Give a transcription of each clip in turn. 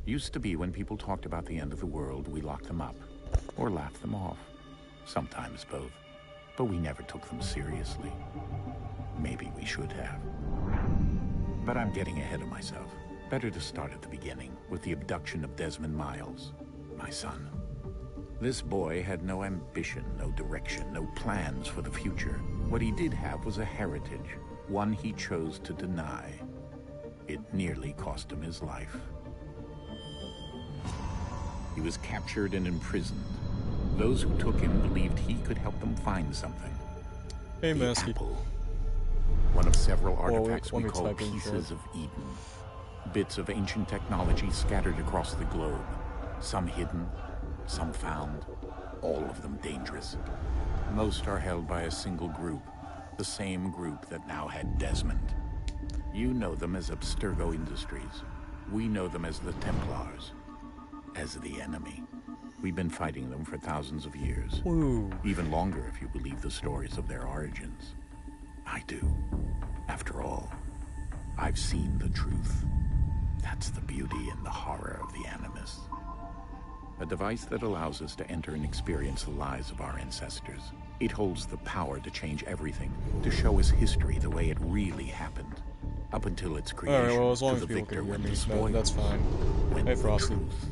Used to be when people talked about the end of the world, we locked them up. Or laughed them off. Sometimes both. But we never took them seriously. Maybe we should have. But I'm getting ahead of myself. Better to start at the beginning, with the abduction of Desmond Miles, my son. This boy had no ambition, no direction, no plans for the future. What he did have was a heritage, one he chose to deny. It nearly cost him his life. He was captured and imprisoned. Those who took him believed he could help them find something. Hey, the Mesky. apple. One of several artifacts let we me call type in pieces shit. of Eden. Bits of ancient technology scattered across the globe. Some hidden, some found, all of them dangerous. Most are held by a single group, the same group that now had Desmond. You know them as Abstergo Industries. We know them as the Templars, as the enemy. We've been fighting them for thousands of years. Ooh. Even longer if you believe the stories of their origins. I do. After all, I've seen the truth. That's the beauty and the horror of the Animus. A device that allows us to enter and experience the lives of our ancestors. It holds the power to change everything, to show us history the way it really happened. Up until its creation, Alright, well, as long to as the people victor can hear went me, the spoil, that's fine. went Hey, the Frosty. truth.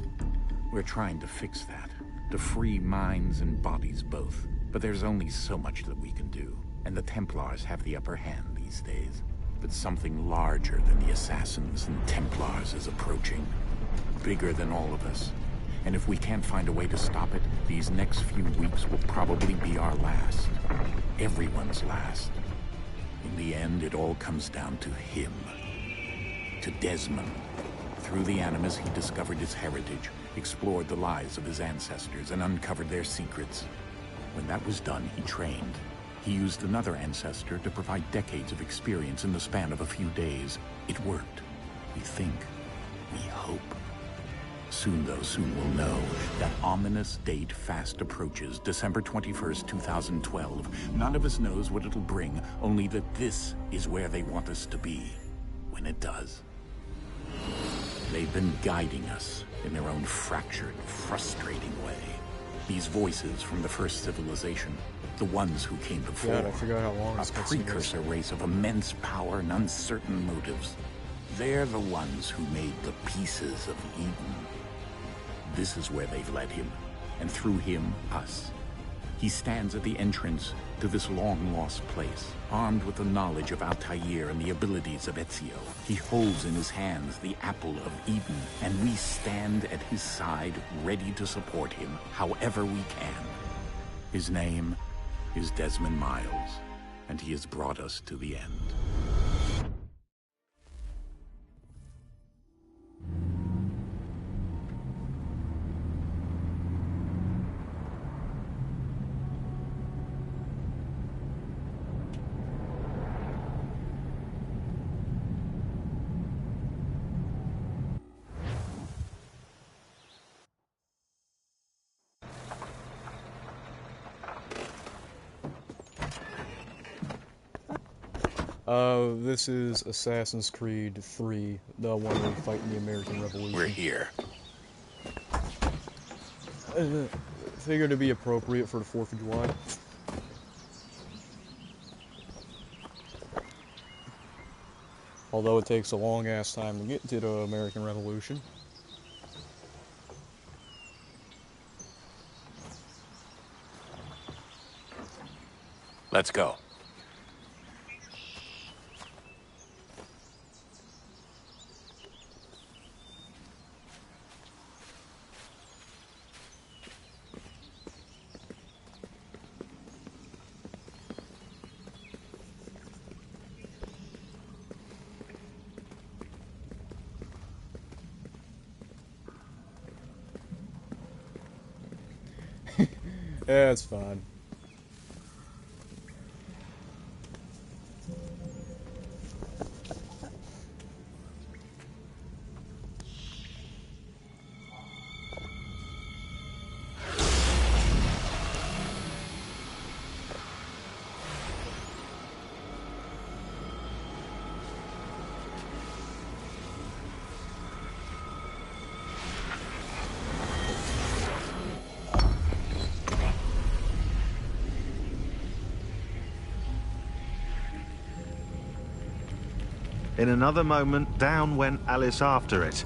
We're trying to fix that, to free minds and bodies both. But there's only so much that we can do, and the Templars have the upper hand these days. But something larger than the Assassins and Templars is approaching, bigger than all of us. And if we can't find a way to stop it, these next few weeks will probably be our last. Everyone's last. In the end, it all comes down to him. To Desmond. Through the Animus, he discovered his heritage, explored the lives of his ancestors, and uncovered their secrets. When that was done, he trained. He used another ancestor to provide decades of experience in the span of a few days. It worked. We think. We hope. Soon, though, soon we'll know. That ominous date fast approaches, December 21st, 2012. None of us knows what it'll bring, only that this is where they want us to be, when it does. They've been guiding us in their own fractured, frustrating way. These voices from the first civilization, the ones who came before, God, I forgot how long a this cutscene is. precursor race of immense power and uncertain motives. They're the ones who made the pieces of Eden. This is where they've led him, and through him, us. He stands at the entrance to this long-lost place, armed with the knowledge of Altair and the abilities of Ezio. He holds in his hands the apple of Eden, and we stand at his side, ready to support him however we can. His name is Desmond Miles, and he has brought us to the end. This is Assassin's Creed 3, the one where we fight in the American Revolution. We're here. Figured to be appropriate for the 4th of July. Although it takes a long-ass time to get to the American Revolution. Let's go. Yeah, it's fine. In another moment, down went Alice after it,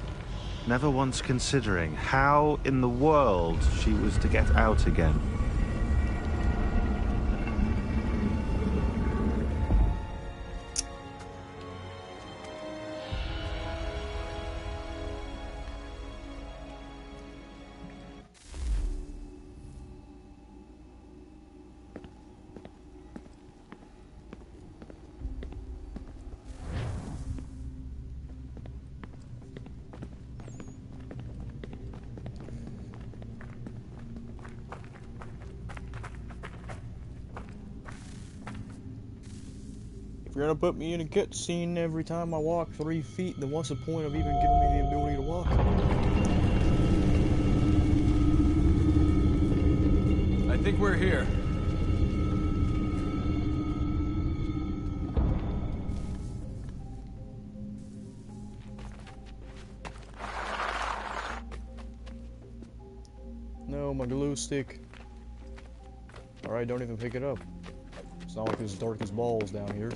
never once considering how in the world she was to get out again. If you're gonna put me in a cutscene every time I walk 3 feet, then what's the point of even giving me the ability to walk? I think we're here. No, my glue stick. Alright, don't even pick it up. It's not like it's dark as balls down here.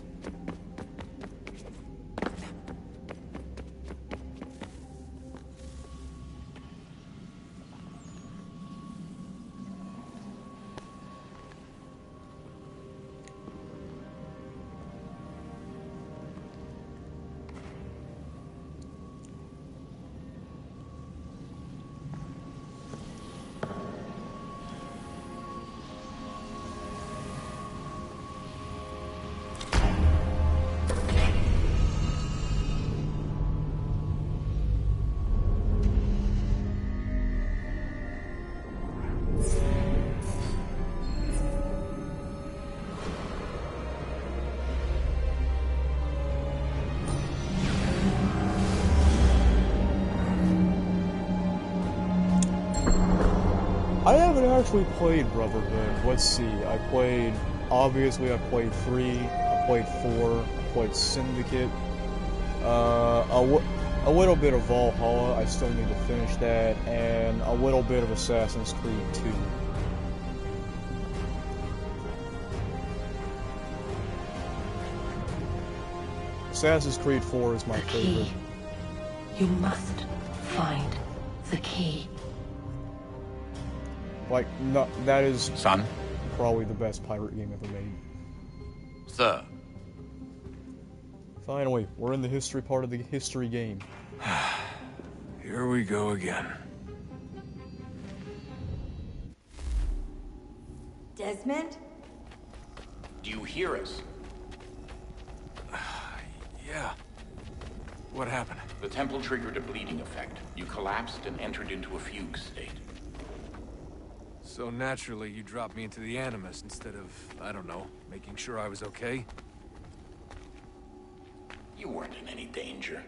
I haven't actually played Brotherhood. Let's see. Obviously I played 3, I played 4, I played Syndicate. A little bit of Valhalla, I still need to finish that, and a little bit of Assassin's Creed 2. Assassin's Creed 4 is my favorite. You must find the key. Like, no, that is Son? probably the best pirate game ever made. Sir. Finally, we're in the history part of the history game. Here we go again. Desmond? Do you hear us? Yeah. What happened? The temple triggered a bleeding effect. You collapsed and entered into a fugue state. So naturally, you dropped me into the Animus instead of, I don't know, making sure I was okay? You weren't in any danger.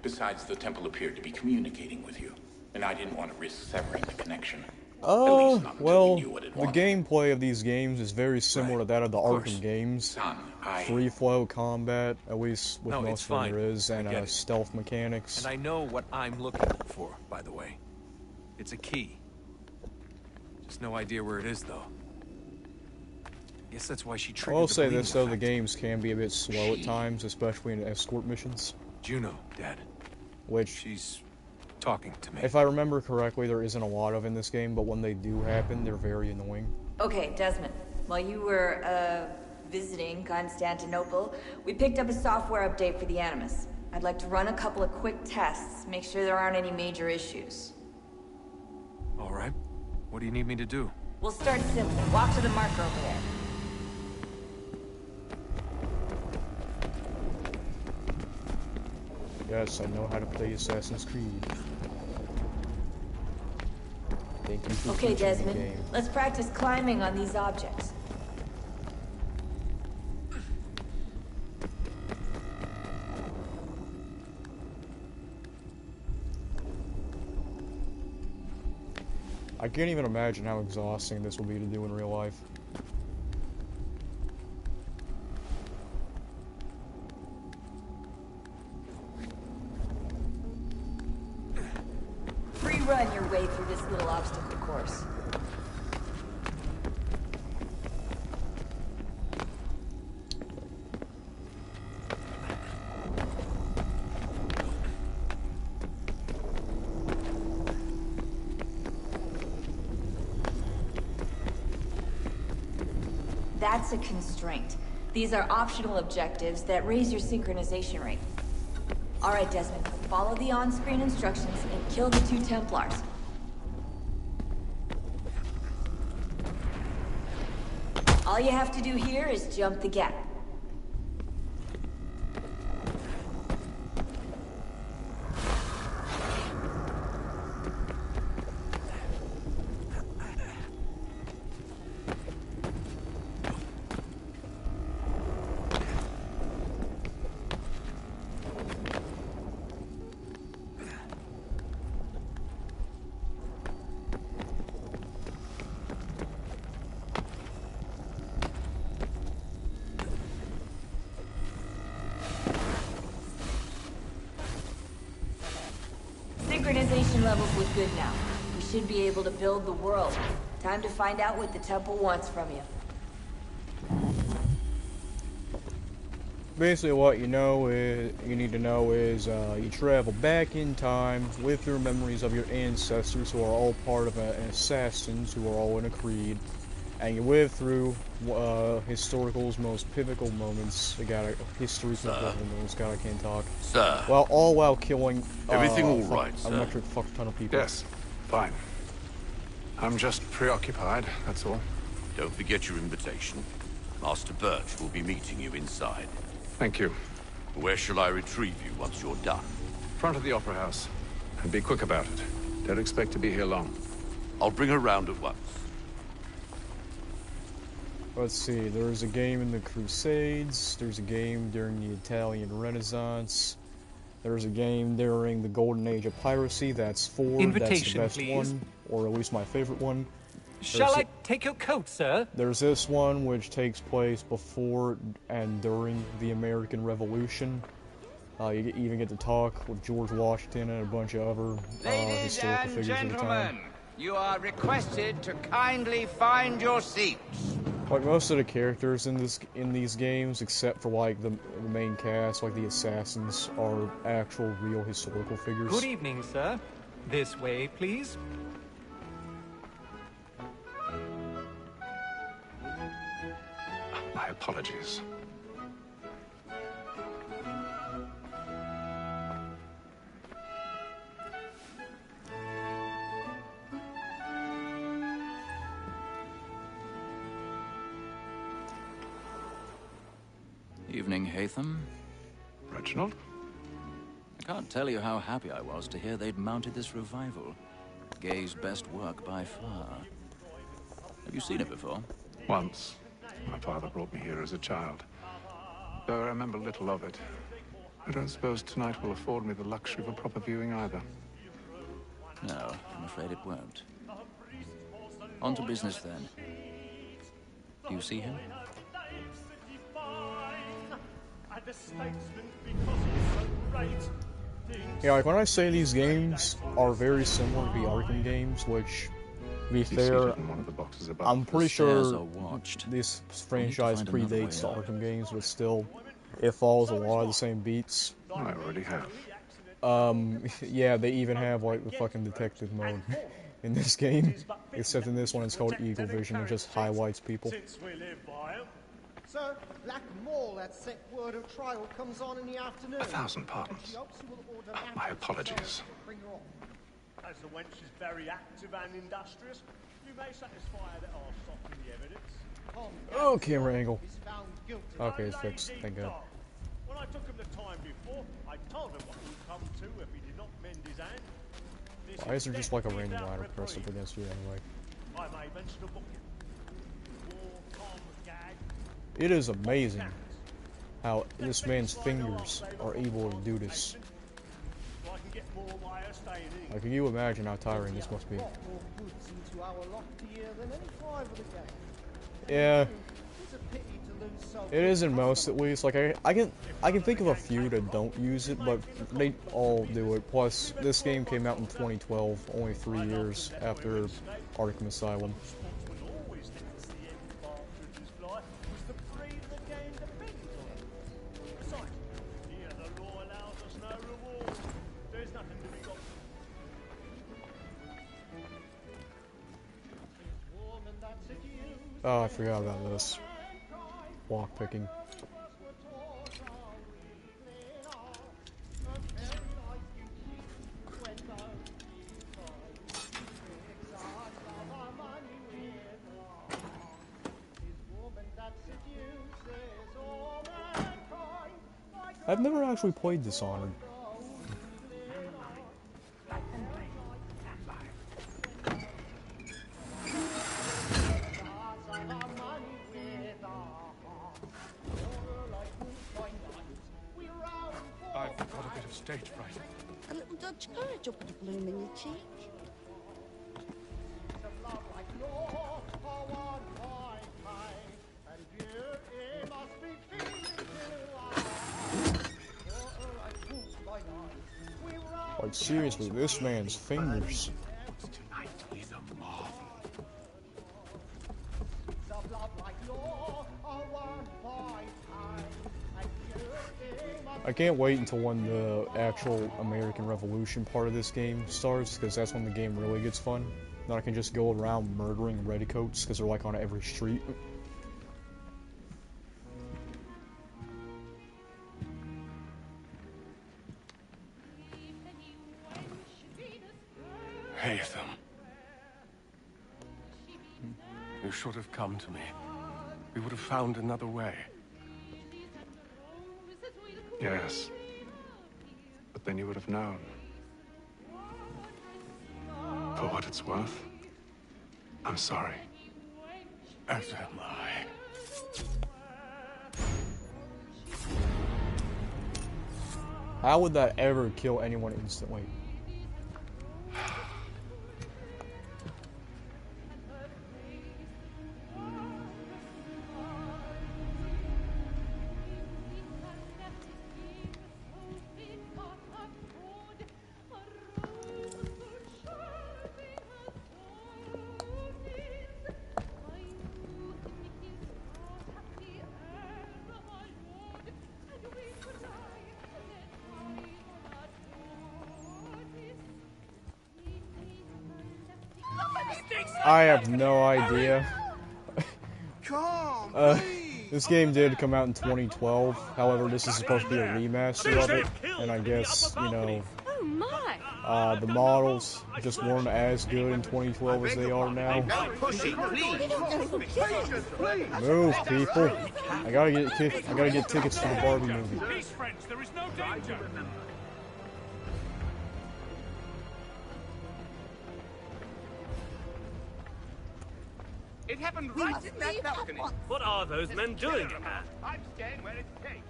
Besides, the temple appeared to be communicating with you, and I didn't want to risk severing the connection. Well, You knew what it the wanted. gameplay of these games is very similar to that of the Arkham games. Son, Free flow combat, at least with No, it's most of them fine. there is, I and get it. stealth mechanics. And I know what I'm looking for, by the way. It's a key. Just no idea where it is, though. Guess that's why she I triggered will the say bleeding this though, the effect. games can be a bit slow at times, especially in escort missions. Juno, Dad. Which, She's talking to me. if I remember correctly, there isn't a lot of in this game, but when they do happen, they're very annoying. Okay, Desmond. While you were, visiting Constantinople, we picked up a software update for the Animus. I'd like to run a couple of quick tests, make sure there aren't any major issues. All right. What do you need me to do? We'll start simple. Walk to the marker over there. Yes, I know how to play Assassin's Creed. Thank you for Okay, teaching me the Desmond. game. Let's practice climbing on these objects. I can't even imagine how exhausting this will be to do in real life. Free run your way through this little obstacle course. That's a constraint. These are optional objectives that raise your synchronization rate. Alright, Desmond, follow the on-screen instructions and kill the 2 Templars. All you have to do here is jump the gap. Synchronization levels look good now. We should be able to build the world. Time to find out what the temple wants from you. Basically, what you need to know is you travel back in time with your memories of your ancestors, who are all part of an assassins, who are all in a creed, and you live through historical's most pivotal moments. God, I can't talk. Sir. Well, all while killing Everything all right, a sir? metric fuck ton of people. Yes, fine. I'm just preoccupied, that's all. Don't forget your invitation. Master Birch will be meeting you inside. Thank you. Where shall I retrieve you once you're done? Front of the Opera House. And be quick about it. Don't expect to be here long. I'll bring her round at once. Let's see, there's a game in the Crusades, there's a game during the Italian Renaissance, there's a game during the Golden Age of Piracy, that's 4, that's the best one, or at least my favorite one. Shall I take your coat, sir? There's this one, which takes place before and during the American Revolution. You even get to talk with George Washington and a bunch of other historical figures at the time. You are requested to kindly find your seats. Like most of the characters in these games, except for like the main cast, like the assassins, are actual real historical figures. Good evening, sir. This way, please. My apologies. Evening, Hatham. Reginald? I can't tell you how happy I was to hear they'd mounted this revival. Gay's best work by far. Have you seen it before? Once. My father brought me here as a child. Though I remember little of it. I don't suppose tonight will afford me the luxury of a proper viewing either. No, I'm afraid it won't. On to business, then. Do you see him? Yeah, like when I say these games are very similar to the Arkham games, which, to be fair, I'm pretty sure this franchise predates the Arkham games, but still, it follows a lot of the same beats. I already have. Yeah, they even have like the fucking detective mode in this game, except in this one it's called Eagle Vision, it just highlights people. Sir, Black Mall, that set word of trial comes on in the afternoon. 1,000 pardons. My apologies. Bring her on. As the wench is very active and industrious, you may satisfy her that I'll soften the evidence. Oh, camera angle. Okay, it's fixed. Thank God. When I took him the time before, I told him what he would come to if he did not mend his hand. Why is there just like a random ladder pressed up against you anyway? I may mention a book. It is amazing how this man's fingers are able to do this. Like, can you imagine how tiring this must be? Yeah, it is in most, at least. Like, I can think of a few that don't use it, but they all do it. Plus, this game came out in 2012, only 3 years after Arkham Asylum. Oh, I forgot about this. lockpicking. I've never actually played Dishonored. I've got a bit of stage fright. A little Dutch courage up at the bloom in your cheek. Like, seriously, this man's fingers. I can't wait until when the actual American Revolution part of this game starts, because that's when the game really gets fun. Then I can just go around murdering redcoats, because they're like on every street. Haytham. You should have come to me. We would have found another way. Yes. But then you would have known. For what it's worth, I'm sorry. As am I. How would that ever kill anyone instantly? I have no idea. This game did come out in 2012. However, this is supposed to be a remaster of it, and I guess, you know, the models just weren't as good in 2012 as they are now. Move, people! I gotta get tickets to the Barbie movie. Peace, friends. There is no danger. It happened right in that balcony. What are those men doing in there? I'm staying where it's safe.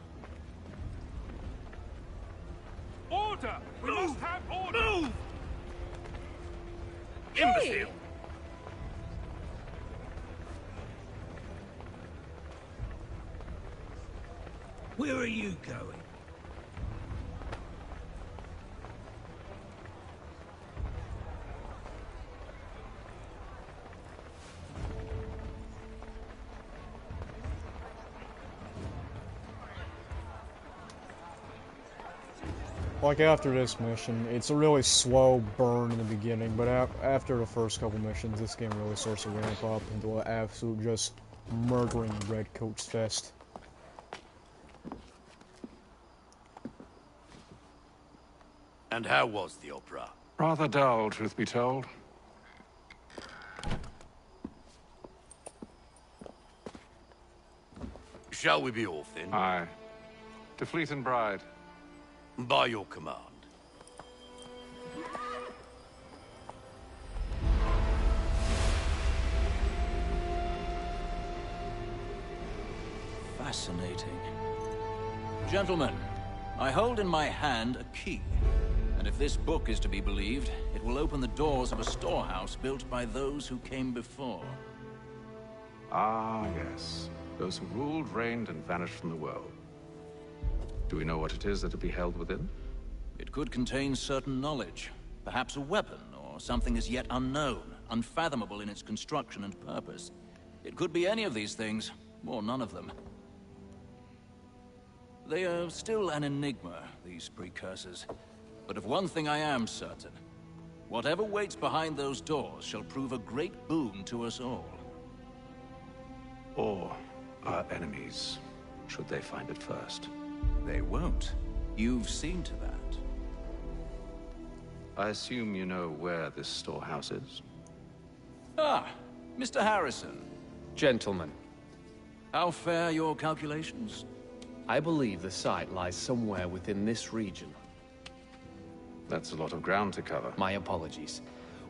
Order! We must have order! Move! Hey. Where are you going? Like, after this mission, it's a really slow burn in the beginning, but after the first couple missions, this game really starts to ramp up into an absolute just murdering redcoats fest. And how was the opera? Rather dull, truth be told. Shall we be off then? Aye. To Fleet and Bride. By your command. Fascinating. Gentlemen, I hold in my hand a key. And if this book is to be believed, it will open the doors of a storehouse built by those who came before. Ah, yes. Those who ruled, reigned, and vanished from the world. Do we know what it is that will be held within? It could contain certain knowledge. Perhaps a weapon, or something as yet unknown, unfathomable in its construction and purpose. It could be any of these things, or none of them. They are still an enigma, these precursors. But of one thing I am certain. Whatever waits behind those doors shall prove a great boon to us all. Or our enemies, should they find it first. They won't. You've seen to that. I assume you know where this storehouse is? Ah, Mr. Harrison. Gentlemen, How fare your calculations? I believe the site lies somewhere within this region. That's a lot of ground to cover. My apologies.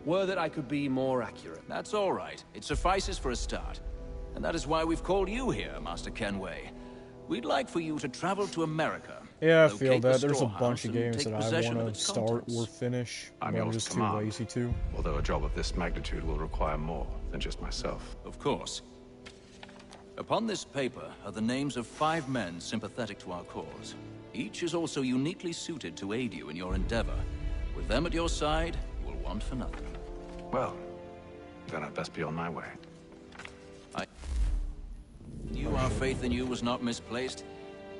Were that I could be more accurate. That's all right. It suffices for a start. And that is why we've called you here, Master Kenway. We'd like for you to travel to America. Yeah, I feel locate the that. There's a storehouse bunch of and games take that I possession want of to its start contents. or finish, I'm but I'm yours just to too command. lazy to. Although a job of this magnitude will require more than just myself. Of course. Upon this paper are the names of 5 men sympathetic to our cause. Each is also uniquely suited to aid you in your endeavor. With them at your side, you will want for nothing. Well, then I'd best be on my way. I knew our faith in you was not misplaced.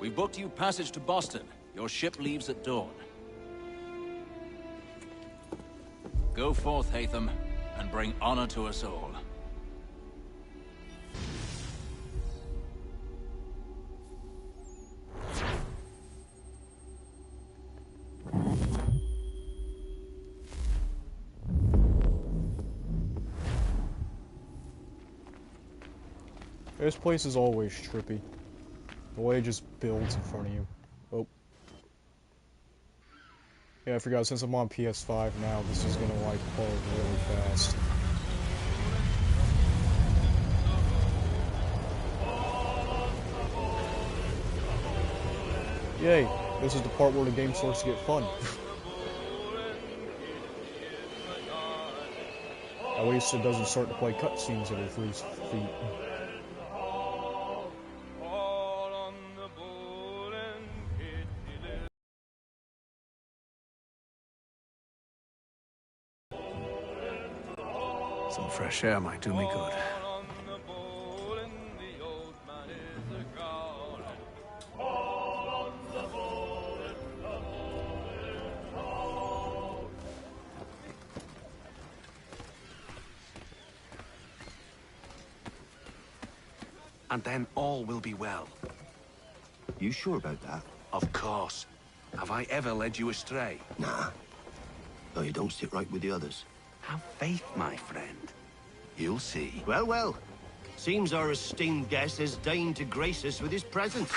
We booked you passage to Boston. Your ship leaves at dawn. Go forth, Hatham, and bring honor to us all. This place is always trippy. The way it just builds in front of you. Oh. Yeah, I forgot, since I'm on PS5 now, this is gonna, like, load really fast. Yay! This is the part where the game starts to get fun. At least it doesn't start to play cutscenes every 3 feet. Some fresh air might do me good. And then all will be well. You sure about that? Of course. Have I ever led you astray? Nah. No, you don't sit right with the others. Have faith, my friend. You'll see. Well, well. Seems our esteemed guest has deigned to grace us with his presence.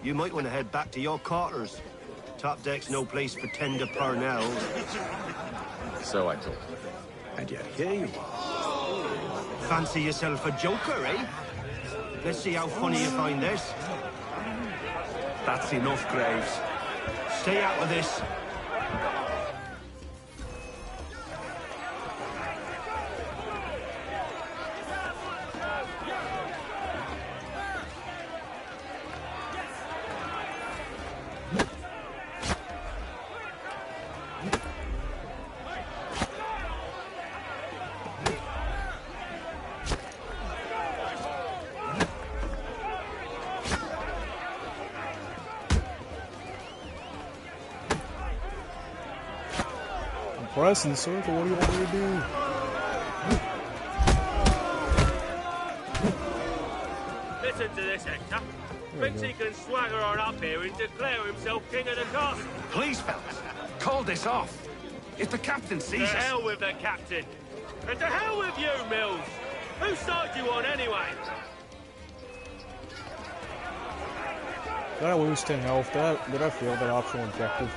You might want to head back to your quarters. Top deck's no place for tender parnells. So I thought. And yet here you are. Fancy yourself a joker, eh? Let's see how funny you find this. That's enough, Graves. Stay out of this. Press and circle, what do you want me to do? Listen to this, Hector. Thinks he can swagger on up here and declare himself king of the castle. Please, fellas, call this off. If the captain sees us... To hell with the captain. And to hell with you, Mills. Whose side you on, anyway? Did I lose 10 health? Did I fail that optional objective?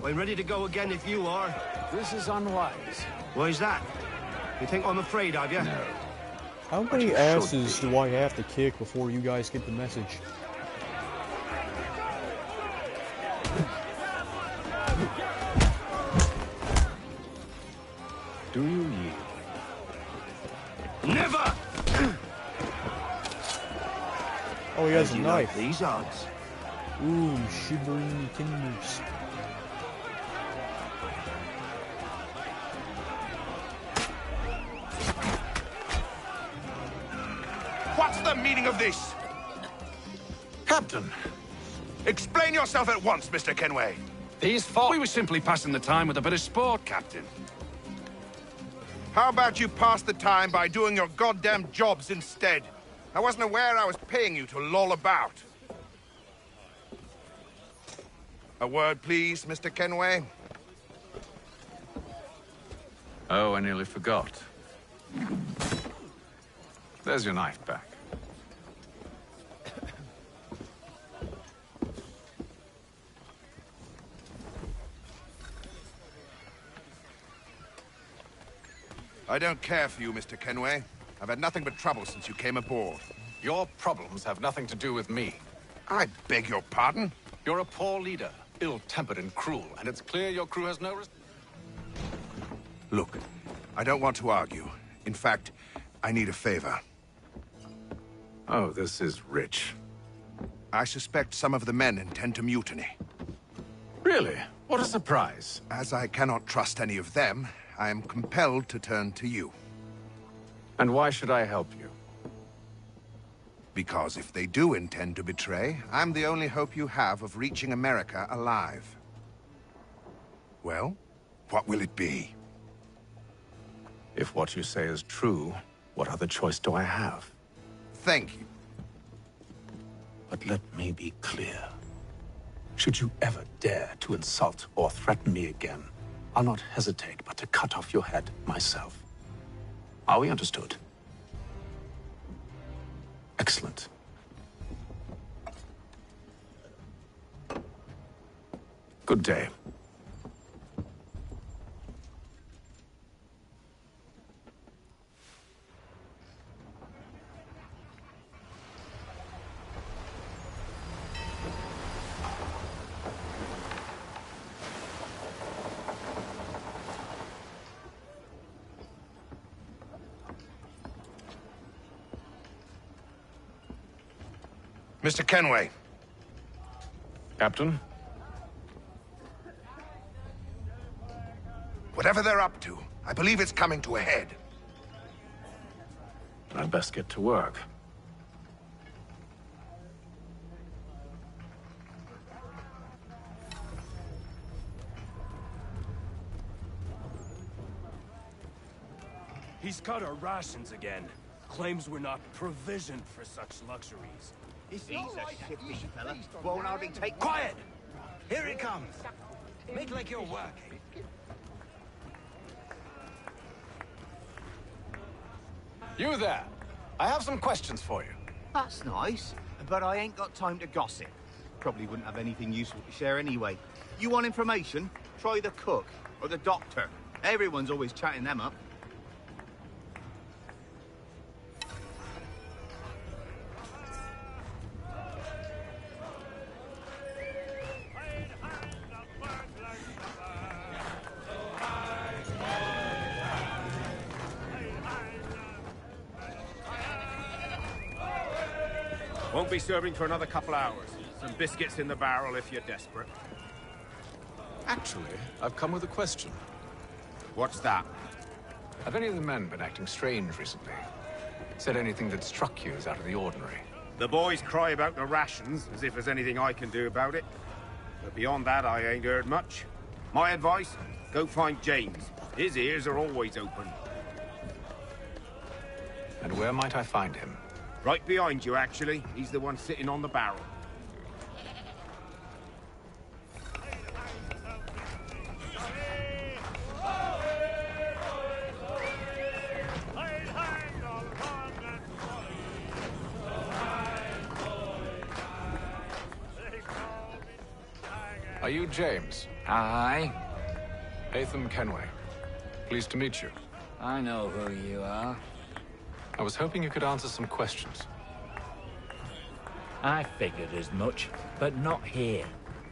I'm ready to go again if you are. This is unwise. Why's that? You think I'm afraid of you? No. How many asses do I have to kick before you guys get the message? Do you yield? Never! Oh, he has a knife. These odds. Ooh, shivering timbers. What's the meaning of this? Captain, explain yourself at once, Mr. Kenway. These four... We were simply passing the time with a bit of sport, Captain. How about you pass the time by doing your goddamn jobs instead? I wasn't aware I was paying you to loll about. A word, please, Mr. Kenway. Oh, I nearly forgot. There's your knife back. I don't care for you, Mr. Kenway. I've had nothing but trouble since you came aboard. Your problems have nothing to do with me. I beg your pardon? You're a poor leader, ill-tempered and cruel, and it's clear your crew has no Look, I don't want to argue. In fact, I need a favor. Oh, this is rich. I suspect some of the men intend to mutiny. Really? What a surprise. As I cannot trust any of them, I am compelled to turn to you. And why should I help you? Because if they do intend to betray, I'm the only hope you have of reaching America alive. Well, what will it be? If what you say is true, what other choice do I have? Thank you. But let me be clear. Should you ever dare to insult or threaten me again, I'll not hesitate but to cut off your head myself. Are we understood? Excellent. Good day. Mr. Kenway. Captain? Whatever they're up to, I believe it's coming to a head. I'd best get to work. He's cut our rations again. Claims we're not provisioned for such luxuries. He's a shifty fella. Won't hardly take... Quiet! Here it comes. Make like you're working. You there. I have some questions for you. That's nice, but I ain't got time to gossip. Probably wouldn't have anything useful to share anyway. You want information? Try the cook or the doctor. Everyone's always chatting them up. Won't be serving for another couple hours. Some biscuits in the barrel if you're desperate. Actually, I've come with a question. What's that? Have any of the men been acting strange recently? Said anything that struck you as out of the ordinary? The boys cry about the rations, as if there's anything I can do about it. But beyond that, I ain't heard much. My advice, go find James. His ears are always open. And where might I find him? Right behind you, actually. He's the one sitting on the barrel. Are you James? Aye. Hatham Kenway. Pleased to meet you. I know who you are. I was hoping you could answer some questions. I figured as much, but not here.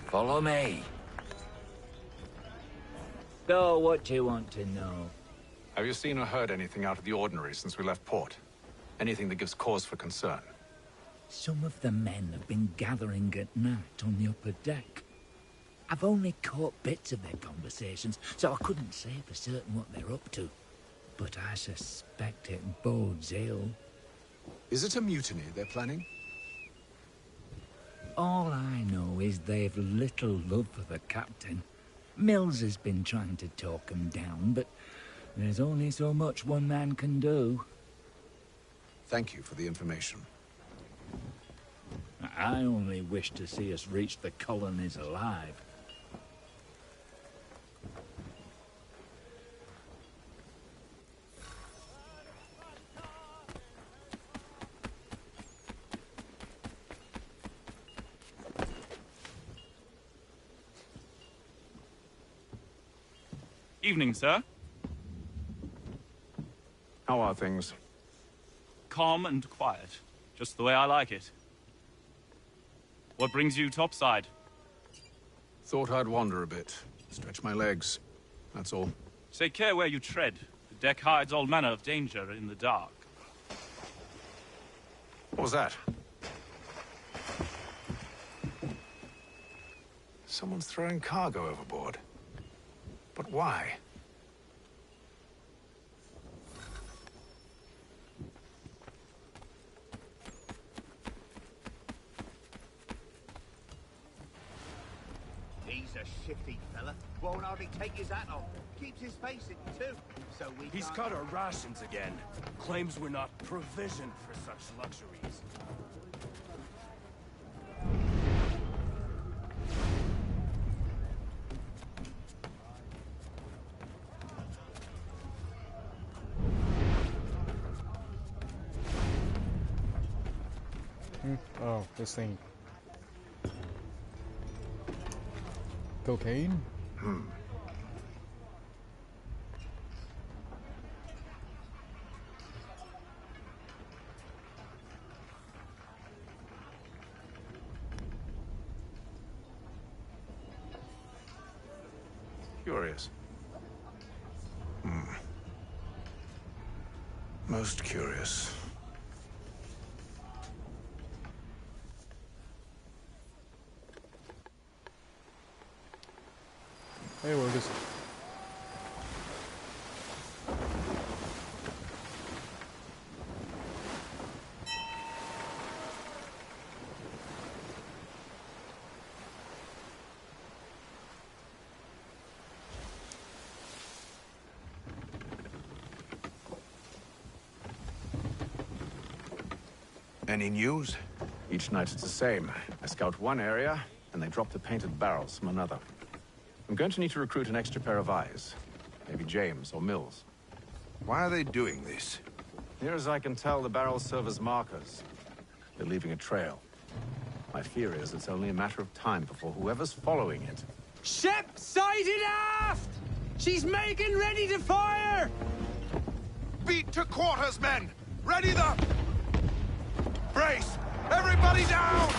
Follow me. So, what do you want to know? Have you seen or heard anything out of the ordinary since we left port? Anything that gives cause for concern? Some of the men have been gathering at night on the upper deck. I've only caught bits of their conversations, so I couldn't say for certain what they're up to. But I suspect it bodes ill. Is it a mutiny they're planning? All I know is they've little love for the captain. Mills has been trying to talk 'em down, but there's only so much one man can do. Thank you for the information. I only wish to see us reach the colonies alive. Evening, sir. How are things? Calm and quiet. Just the way I like it. What brings you topside? Thought I'd wander a bit. Stretch my legs. That's all. Take care where you tread. The deck hides all manner of danger in the dark. What was that? Someone's throwing cargo overboard. But why? He's a shifty fella. Won't hardly take his hat off. Keeps his face in too. So He's can't... cut our rations again. Claims we're not provisioned for such luxuries. Oh, this thing. Cocaine? Curious. Most curious. Hey, we're just... Any news? Each night it's the same. I scout one area, and they drop the painted barrels from another. I'm going to need to recruit an extra pair of eyes. Maybe James or Mills. Why are they doing this? Near as I can tell, the barrels serve as markers. They're leaving a trail. My fear is it's only a matter of time before whoever's following it... Ship sighted aft! She's making ready to fire! Beat to quarters, men! Ready the... Brace! Everybody down!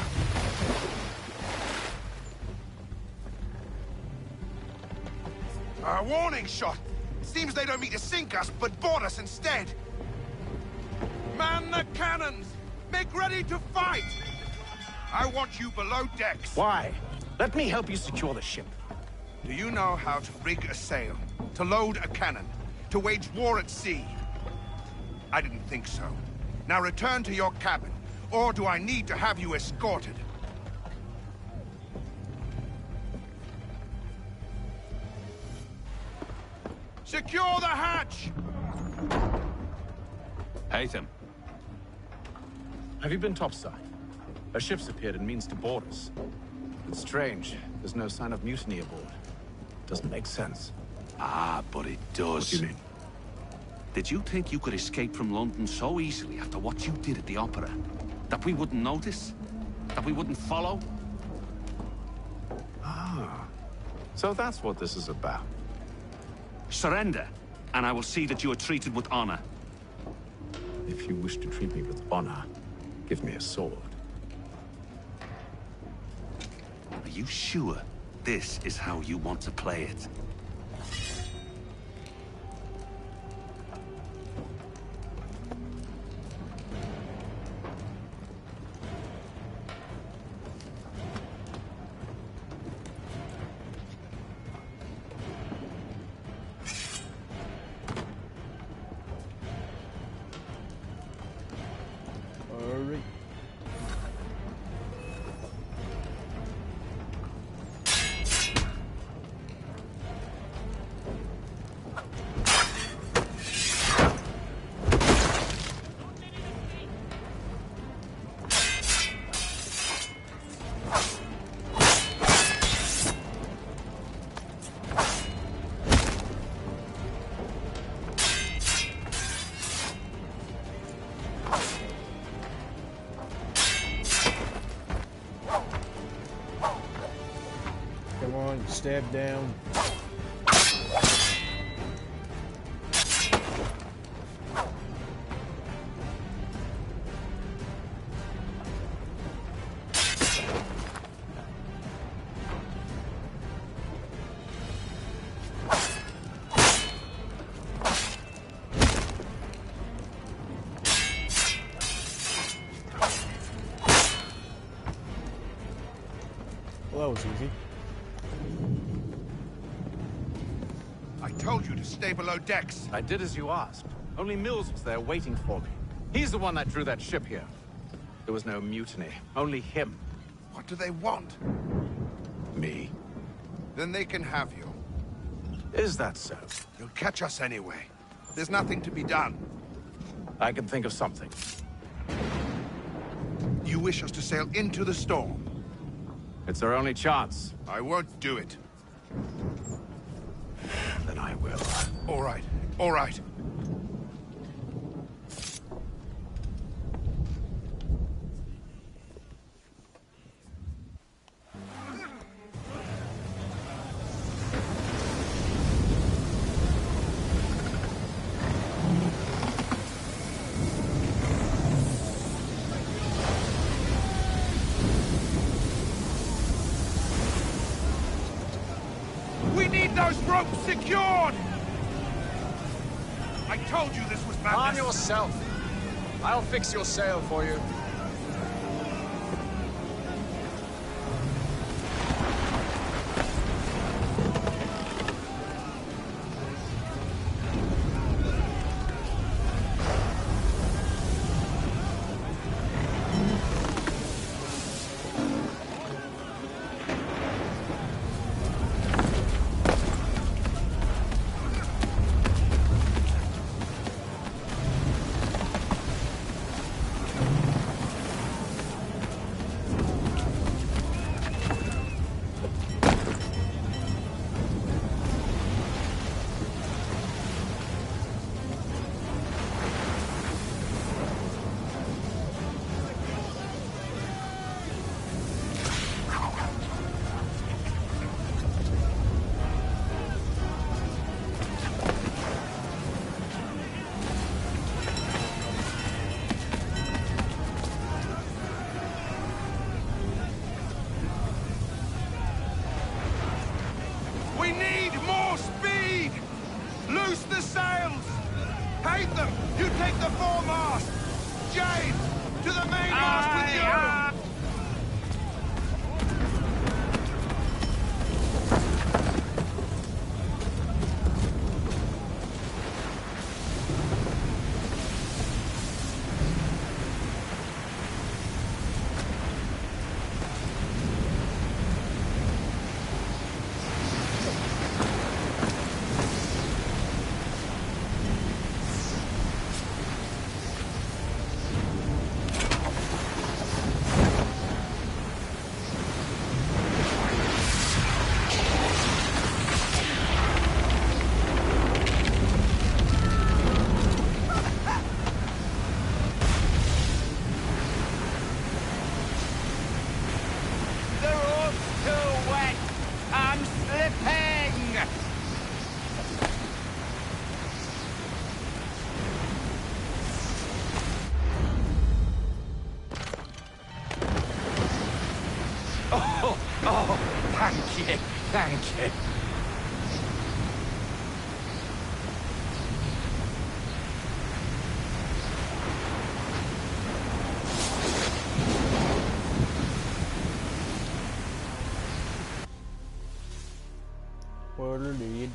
A warning shot! Seems they don't mean to sink us, but board us instead! Man the cannons! Make ready to fight! I want you below decks! Why? Let me help you secure the ship. Do you know how to rig a sail? To load a cannon? To wage war at sea? I didn't think so. Now return to your cabin, or do I need to have you escorted? Secure the hatch! Haytham. Have you been topside? A ship's appeared and means to board us. It's strange. There's no sign of mutiny aboard. Doesn't make sense. Ah, but it does. What do you mean? Did you think you could escape from London so easily after what you did at the opera? That we wouldn't notice? That we wouldn't follow? Ah. So that's what this is about. Surrender, and I will see that you are treated with honor. If you wish to treat me with honor, give me a sword. Are you sure this is how you want to play it? Come on, stab down. Well, that was easy. I told you to stay below decks. I did as you asked. Only Mills was there waiting for me. He's the one that drew that ship here. There was no mutiny, only him. What do they want? Me. Then they can have you. Is that so? You'll catch us anyway. There's nothing to be done. I can think of something. You wish us to sail into the storm? It's our only chance. I won't do it. Then I will. All right. All right. We need those ropes secured! I told you this was madness. Calm yourself. I'll fix your sail for you. We need more speed! Loose the sails! Haytham, you take the foremast! James, to the mainmast with you! Oh, thank you, thank you. What a lead.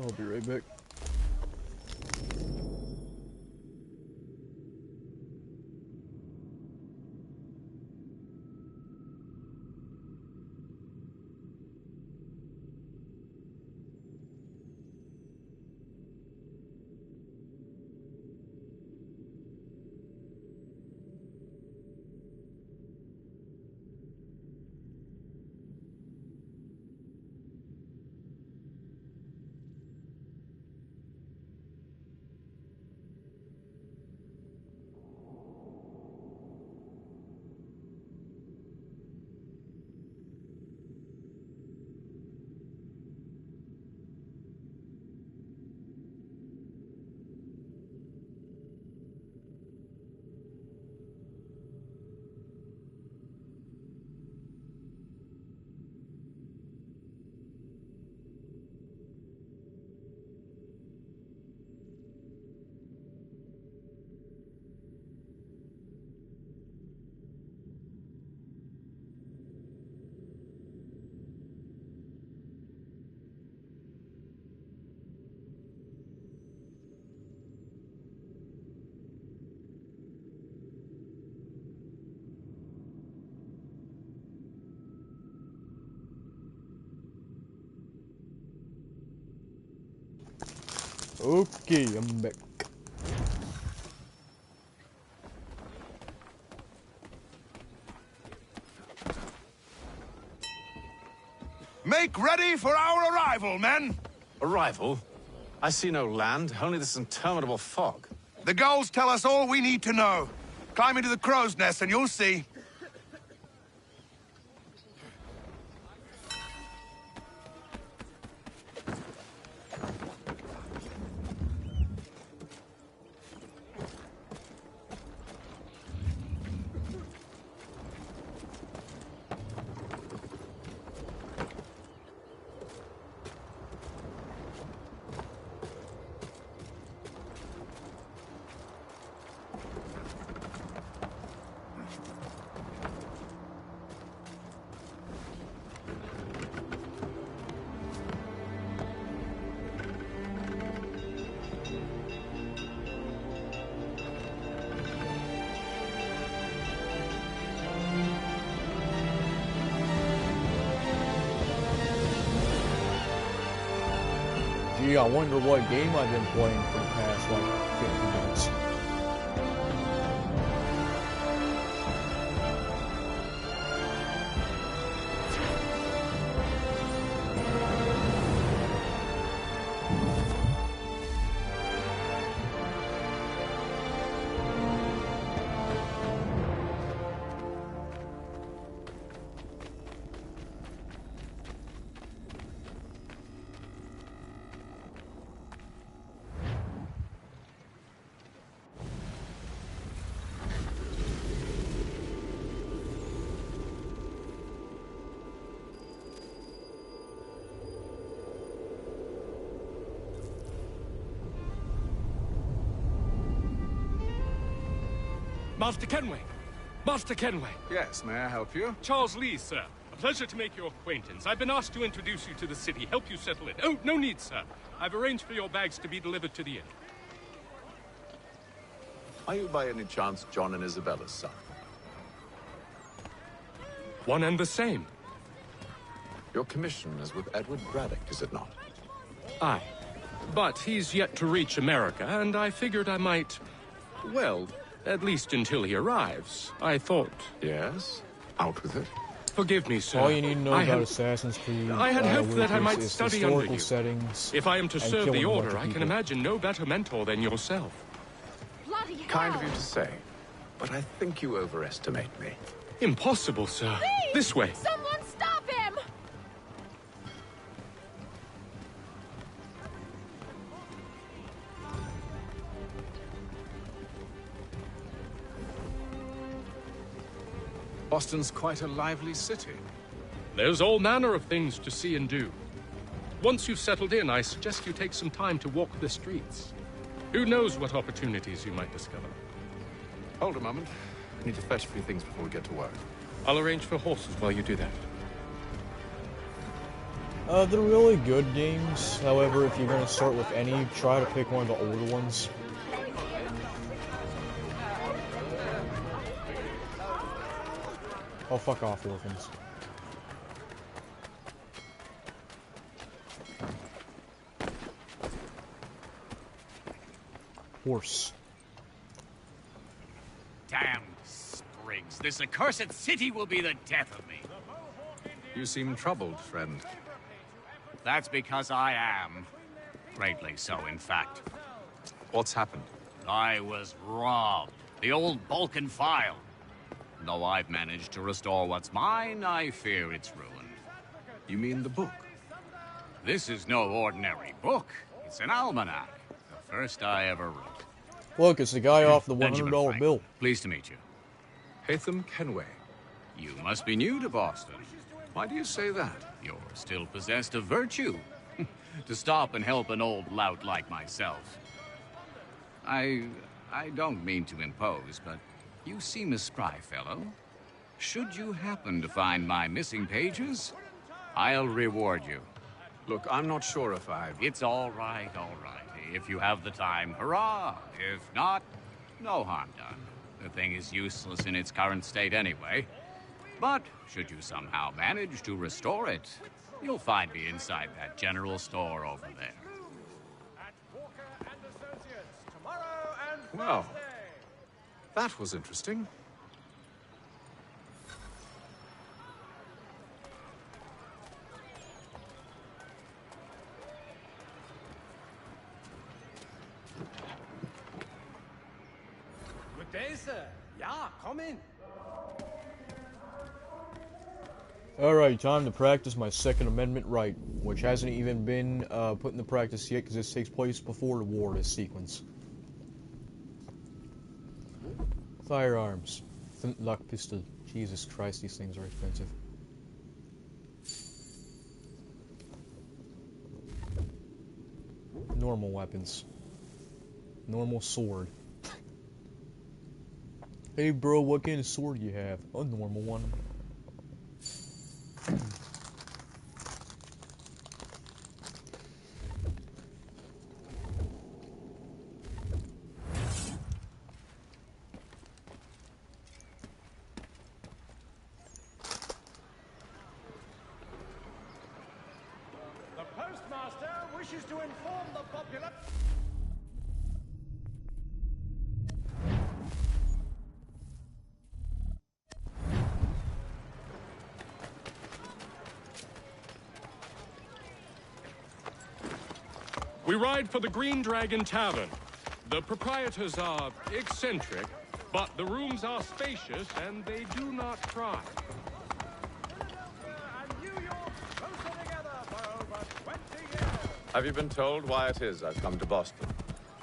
I'll be right back. Okay, I'm back. Make ready for our arrival, men! Arrival? I see no land, only this interminable fog. The gulls tell us all we need to know. Climb into the crow's nest and you'll see. Gee, I wonder what game I've been playing for the past, like, 50 minutes. Master Kenway! Master Kenway! Yes, may I help you? Charles Lee, sir. A pleasure to make your acquaintance. I've been asked to introduce you to the city, help you settle in. Oh, no need, sir. I've arranged for your bags to be delivered to the inn. Are you by any chance John and Isabella's son? One and the same. Your commission is with Edward Braddock, is it not? Aye. But he's yet to reach America, and I figured I might... well, at least until he arrives. I thought... Yes? Out with it. Forgive me, sir. All you need to know about Assassin's Creed I had hoped that I might is study under historical you. settings. If I am to and serve the killing a bunch Order, of I can people. imagine no better mentor than yourself. Bloody hell! Kind of you to say, but I think you overestimate me. Impossible, sir. Please! This way. Someone stop him! Boston's quite a lively city. There's all manner of things to see and do. Once you've settled in, I suggest you take some time to walk the streets. Who knows what opportunities you might discover. Hold a moment. I need to fetch a few things before we get to work. I'll arrange for horses while you do that. They're really good games. However, if you're going to start with any, try to pick one of the older ones. Oh, fuck off, orphans. Horse. Damn sprigs. This accursed city will be the death of me. You seem troubled, friend. That's because I am. Greatly so, in fact. What's happened? I was robbed. The old Balkan file. Though I've managed to restore what's mine, I fear it's ruined. You mean the book? This is no ordinary book. It's an almanac. The first I ever wrote. Look, it's the guy off the $100 bill. Pleased to meet you. Haytham Kenway. You must be new to Boston. Why do you say that? You're still possessed of virtue. To stop and help an old lout like myself. I don't mean to impose, but you seem a spry fellow. Should you happen to find my missing pages, I'll reward you. Look, I'm not sure if I... It's all right, all right. If you have the time, hurrah! If not, no harm done. The thing is useless in its current state anyway. But should you somehow manage to restore it, you'll find me inside that general store over there. Well, that was interesting. Good day, sir. Yeah, come in. Alright, time to practice my Second Amendment right, which hasn't even been put into practice yet because this takes place before the war, this sequence. Firearms. Flintlock pistol. Jesus Christ, these things are expensive. Normal weapons. Normal sword. Hey bro, what kind of sword do you have? A normal one. The postmaster wishes to inform the popular... We ride for the Green Dragon Tavern. The proprietors are eccentric, but the rooms are spacious and they do not cry. Have you been told why it is I've come to Boston?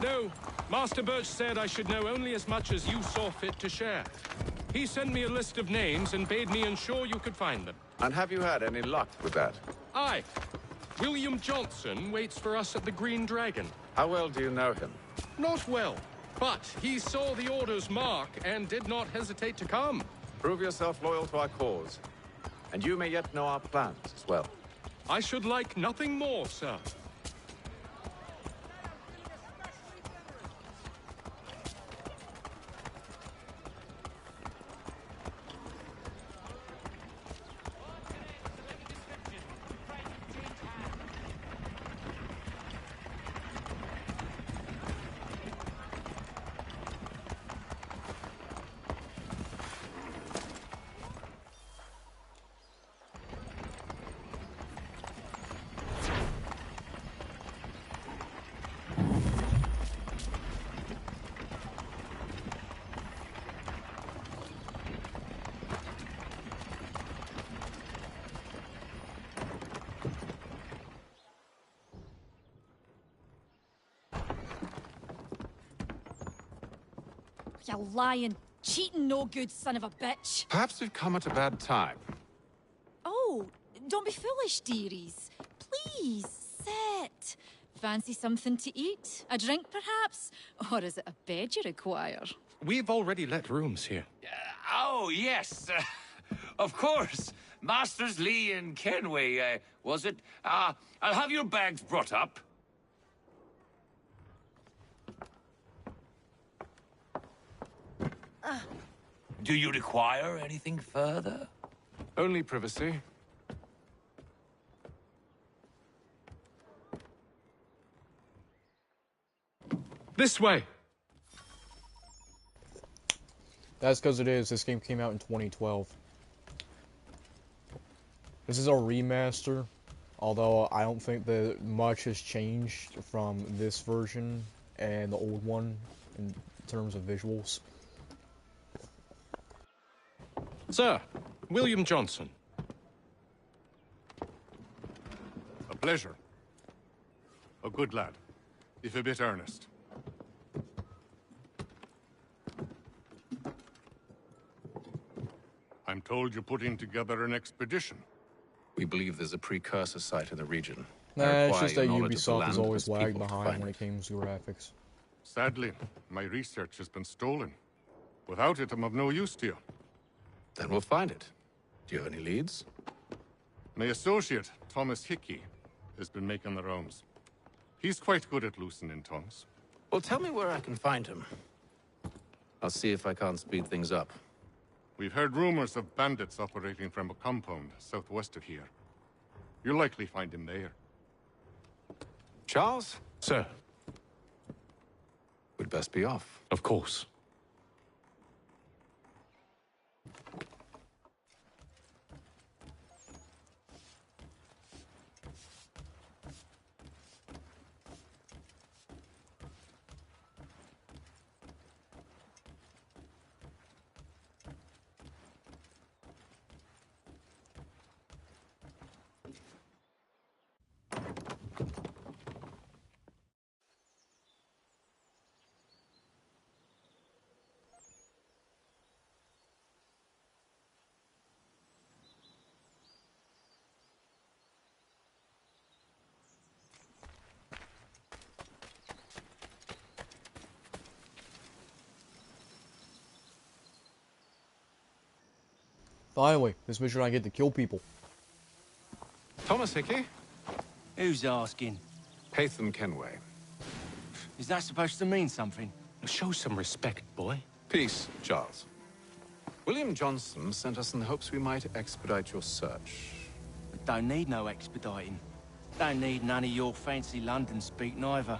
No, Master Birch said I should know only as much as you saw fit to share. He sent me a list of names and bade me ensure you could find them. And have you had any luck with that? Aye. William Johnson waits for us at the Green Dragon. How well do you know him? Not well, but he saw the order's mark and did not hesitate to come. Prove yourself loyal to our cause, and you may yet know our plans as well. I should like nothing more, sir. You lying, cheating, no good son of a bitch. Perhaps we've come at a bad time. Oh, don't be foolish, dearies. Please, sit. Fancy something to eat? A drink, perhaps? Or is it a bed you require? We've already let rooms here. Oh, yes. Of course. Masters Lee and Kenway, was it? I'll have your bags brought up. Do you require anything further? Only privacy. This way! That's because it is. This game came out in 2012. This is a remaster, although I don't think that much has changed from this version and the old one in terms of visuals. Sir, William Johnson. A pleasure. A good lad, if a bit earnest. I'm told you're putting together an expedition. We believe there's a precursor site in the region. Nah, it's just that Ubisoft is always lagged behind when it comes to graphics. Sadly, my research has been stolen. Without it, I'm of no use to you. Then we'll find it. Do you have any leads? My associate, Thomas Hickey, has been making the rounds. He's quite good at loosening tongues. Well, tell me where I can find him. I'll see if I can't speed things up. We've heard rumors of bandits operating from a compound southwest of here. You'll likely find him there. Charles? Sir. We'd best be off. Of course. Finally, this mission I get to kill people. Thomas Hickey? Who's asking? Haytham Kenway. Is that supposed to mean something? Show some respect, boy. Peace, Charles. William Johnson sent us in the hopes we might expedite your search. Don't need no expediting. Don't need none of your fancy London speak neither.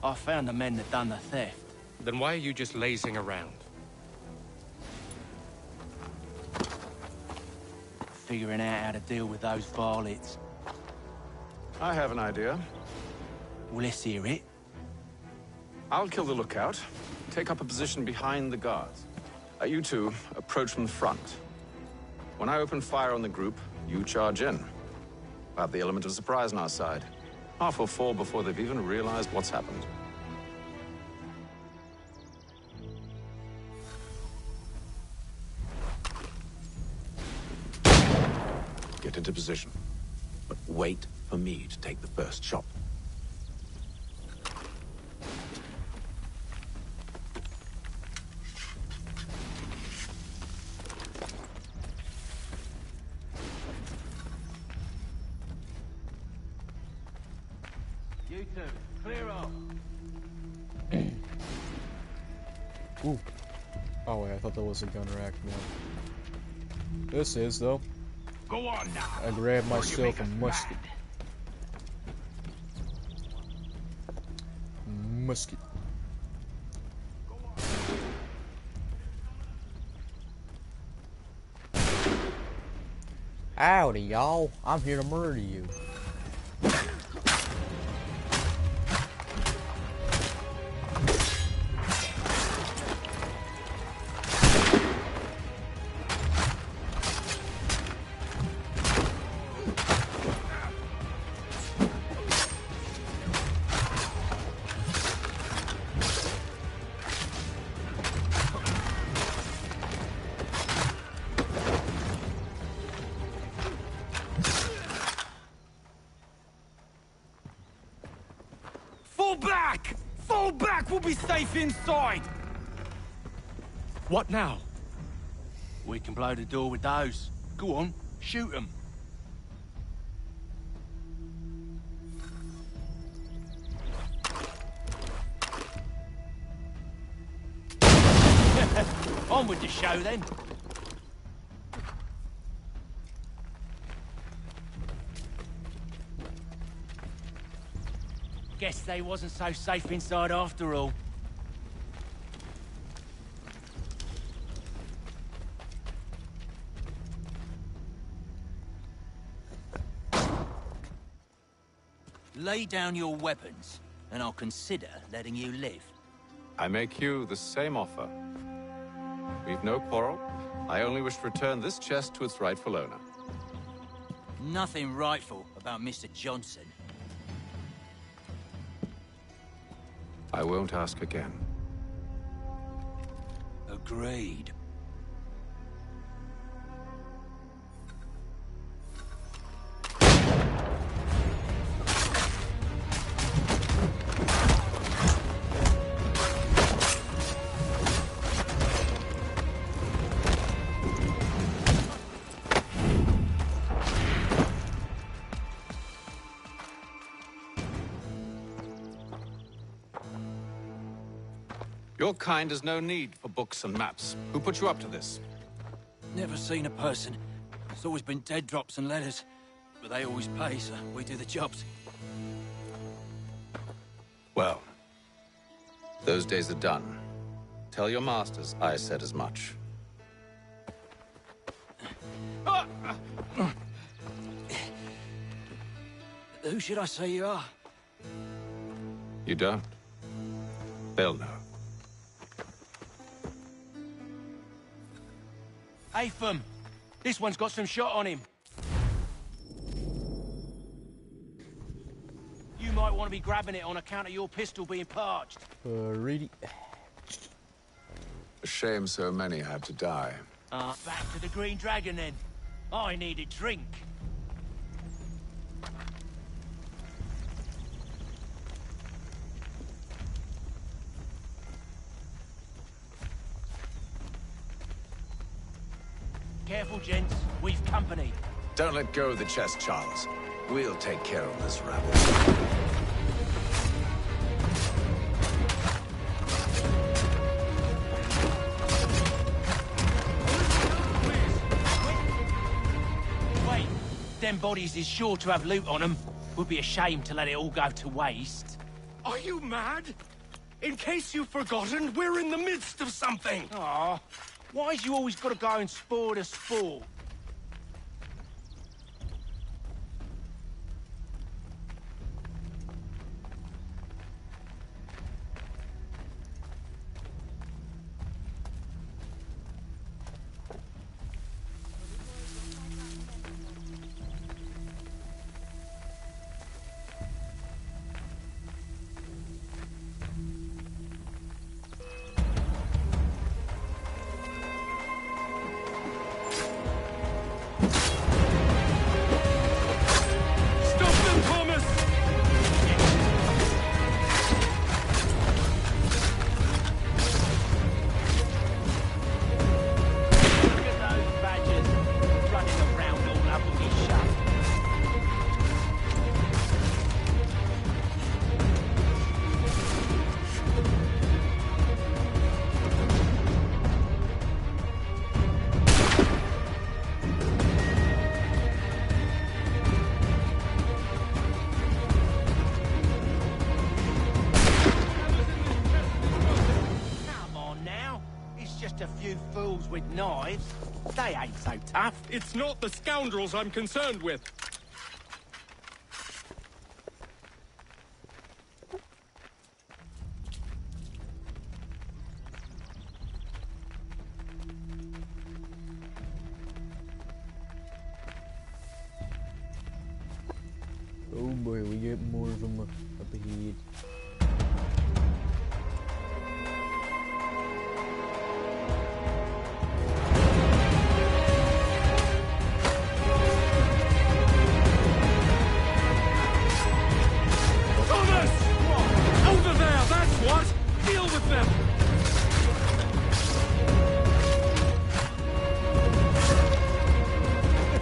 I found the men that done the theft. Then why are you just lazing around? Figuring out how to deal with those varlets. I have an idea. Well, let's hear it. I'll kill the lookout. Take up a position behind the guards. You two approach from the front. When I open fire on the group, you charge in. We'll have the element of surprise on our side. Half will fall before they've even realized what's happened. Get into position. But wait for me to take the first shot. You two, clear off. Ooh. Oh wait, I thought that was a gun rack one. This is though. Go on now. I grabbed myself a musket. Musket. Howdy, y'all. I'm here to murder you. Fall back! We'll be safe inside! What now? We can blow the door with those. Go on, Shoot 'em. On with the show, then. Guess they wasn't so safe inside after all. Lay down your weapons, and I'll consider letting you live. I make you the same offer. We've no quarrel. I only wish to return this chest to its rightful owner. Nothing rightful about Mr. Johnson. I won't ask again. Agreed. Your kind has no need for books and maps. Who put you up to this? Never seen a person. It's always been dead drops and letters. But they always pay, so we do the jobs. Well, those days are done. Tell your masters I said as much. Who should I say you are? You don't? They'll know. Atham! This one's got some shot on him. You might want to be grabbing it on account of your pistol being parched. Really? A shame so many had to die. Back to the Green Dragon then. I need a drink. Careful, gents. We've company. Don't let go of the chest, Charles. We'll take care of this rabble. Wait, them bodies is sure to have loot on them. Would be a shame to let it all go to waste. Are you mad? In case you've forgotten, we're in the midst of something. Aw, why's you always got to go and spoil the sport? With knives. They ain't so tough. It's not the scoundrels I'm concerned with. Oh boy, we get more of them up ahead.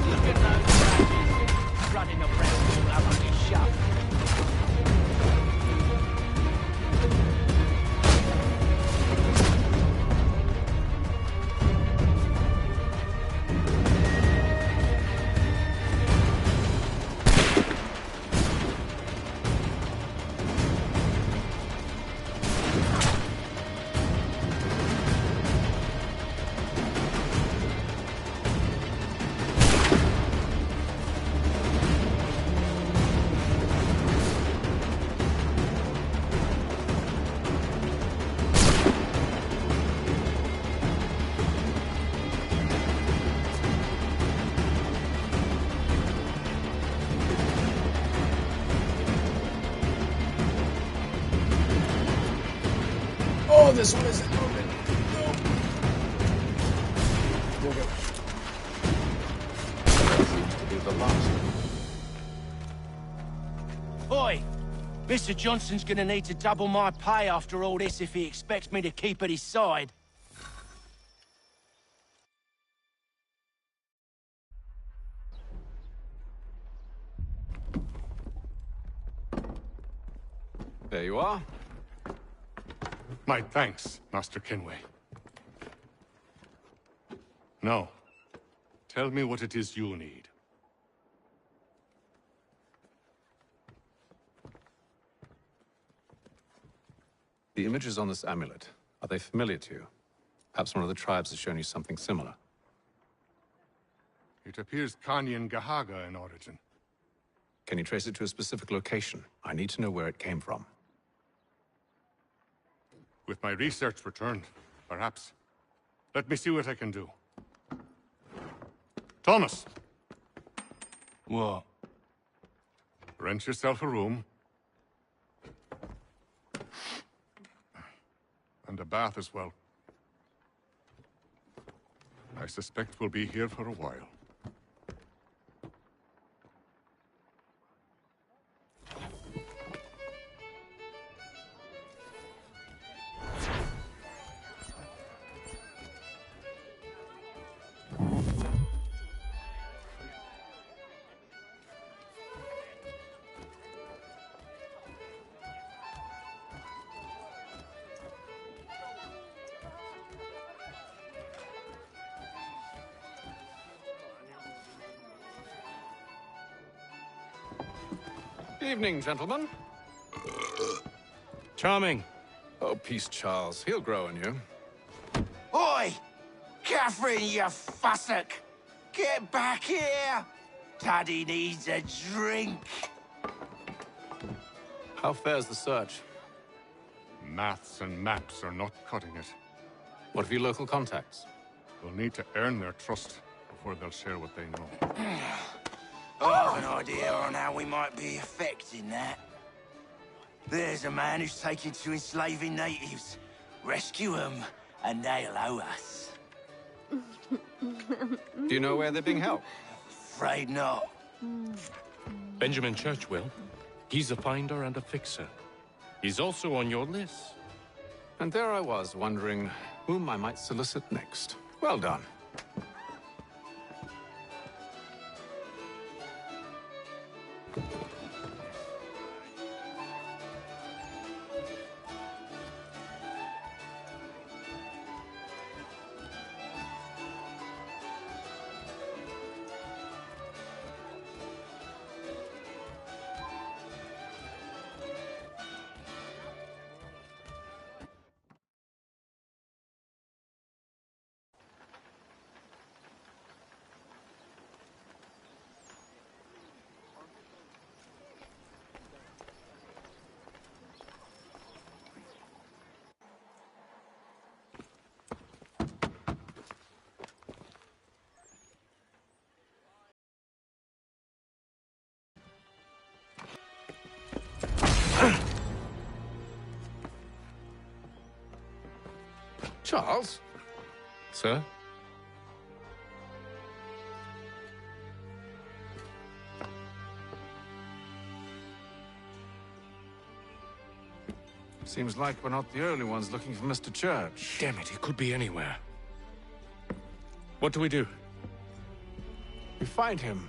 Look at Oh, this one isn't open. No. We'll go. That seems to be the last. Oi! Mr. Johnson's gonna need to double my pay after all this if he expects me to keep at his side. There you are. My thanks, Master Kenway. Now, tell me what it is you need. The images on this amulet, are they familiar to you? Perhaps one of the tribes has shown you something similar. It appears Kanyan Gahaga in origin. Can you trace it to a specific location? I need to know where it came from. With my research returned, perhaps. Let me see what I can do. Thomas! What? Rent yourself a room. And a bath as well. I suspect we'll be here for a while. Evening, gentlemen. Charming. Oh, peace, Charles. He'll grow on you. Oi! Catherine, you fussock! Get back here! Daddy needs a drink. How fares the search? Maths and maps are not cutting it. What of your local contacts? We'll need to earn their trust before they'll share what they know. I have an idea on how we might be affecting that. There's a man who's taken to enslaving natives. Rescue them, and they'll owe us. Do you know where they're being held? Afraid not. Benjamin Church will. He's a finder and a fixer. He's also on your list. And there I was, wondering whom I might solicit next. Well done. Charles? Sir? Seems like we're not the only ones looking for Mr. Church. Damn it, he could be anywhere. What do we do? We find him.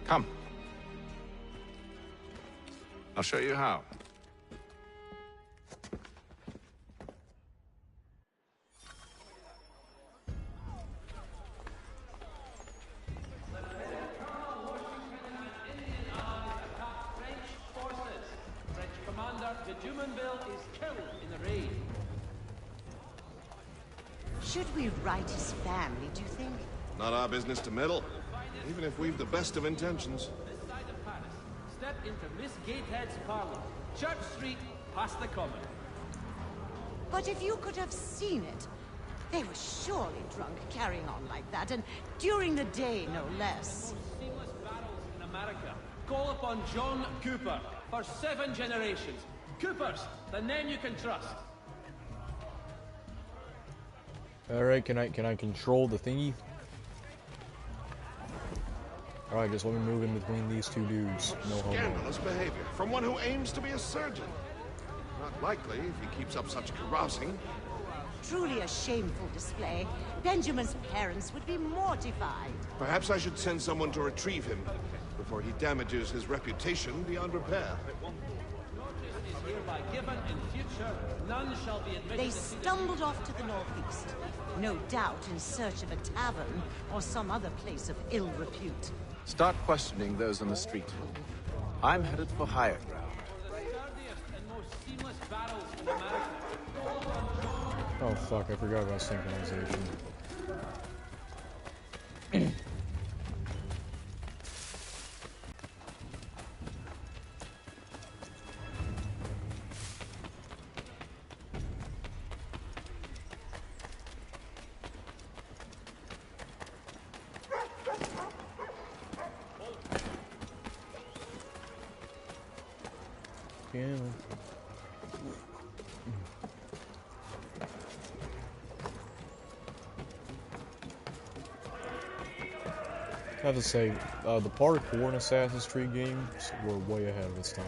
Come. I'll show you how. Should we write his family, do you think? Not our business to meddle, even if we've the best of intentions. Step into Miss Gatehead's parlor, Church Street, past the common. But if you could have seen it, They were surely drunk carrying on like that, and during the day, no less. Seamless battles in America. Call upon John Cooper for 7 generations. Coopers, the name you can trust. Alright, can I control the thingy? Alright, just let me move in between these two dudes. No homo. Scandalous behavior from one who aims to be a surgeon. Not likely if he keeps up such carousing. Truly a shameful display. Benjamin's parents would be mortified. Perhaps I should send someone to retrieve him before he damages his reputation beyond repair. They stumbled off to the northeast, no doubt in search of a tavern or some other place of ill repute. Start questioning those on the street. I'm headed for higher ground. Oh fuck, I forgot about synchronization. Yeah. I have to say, the parkour in Assassin's Creed games were way ahead of its time.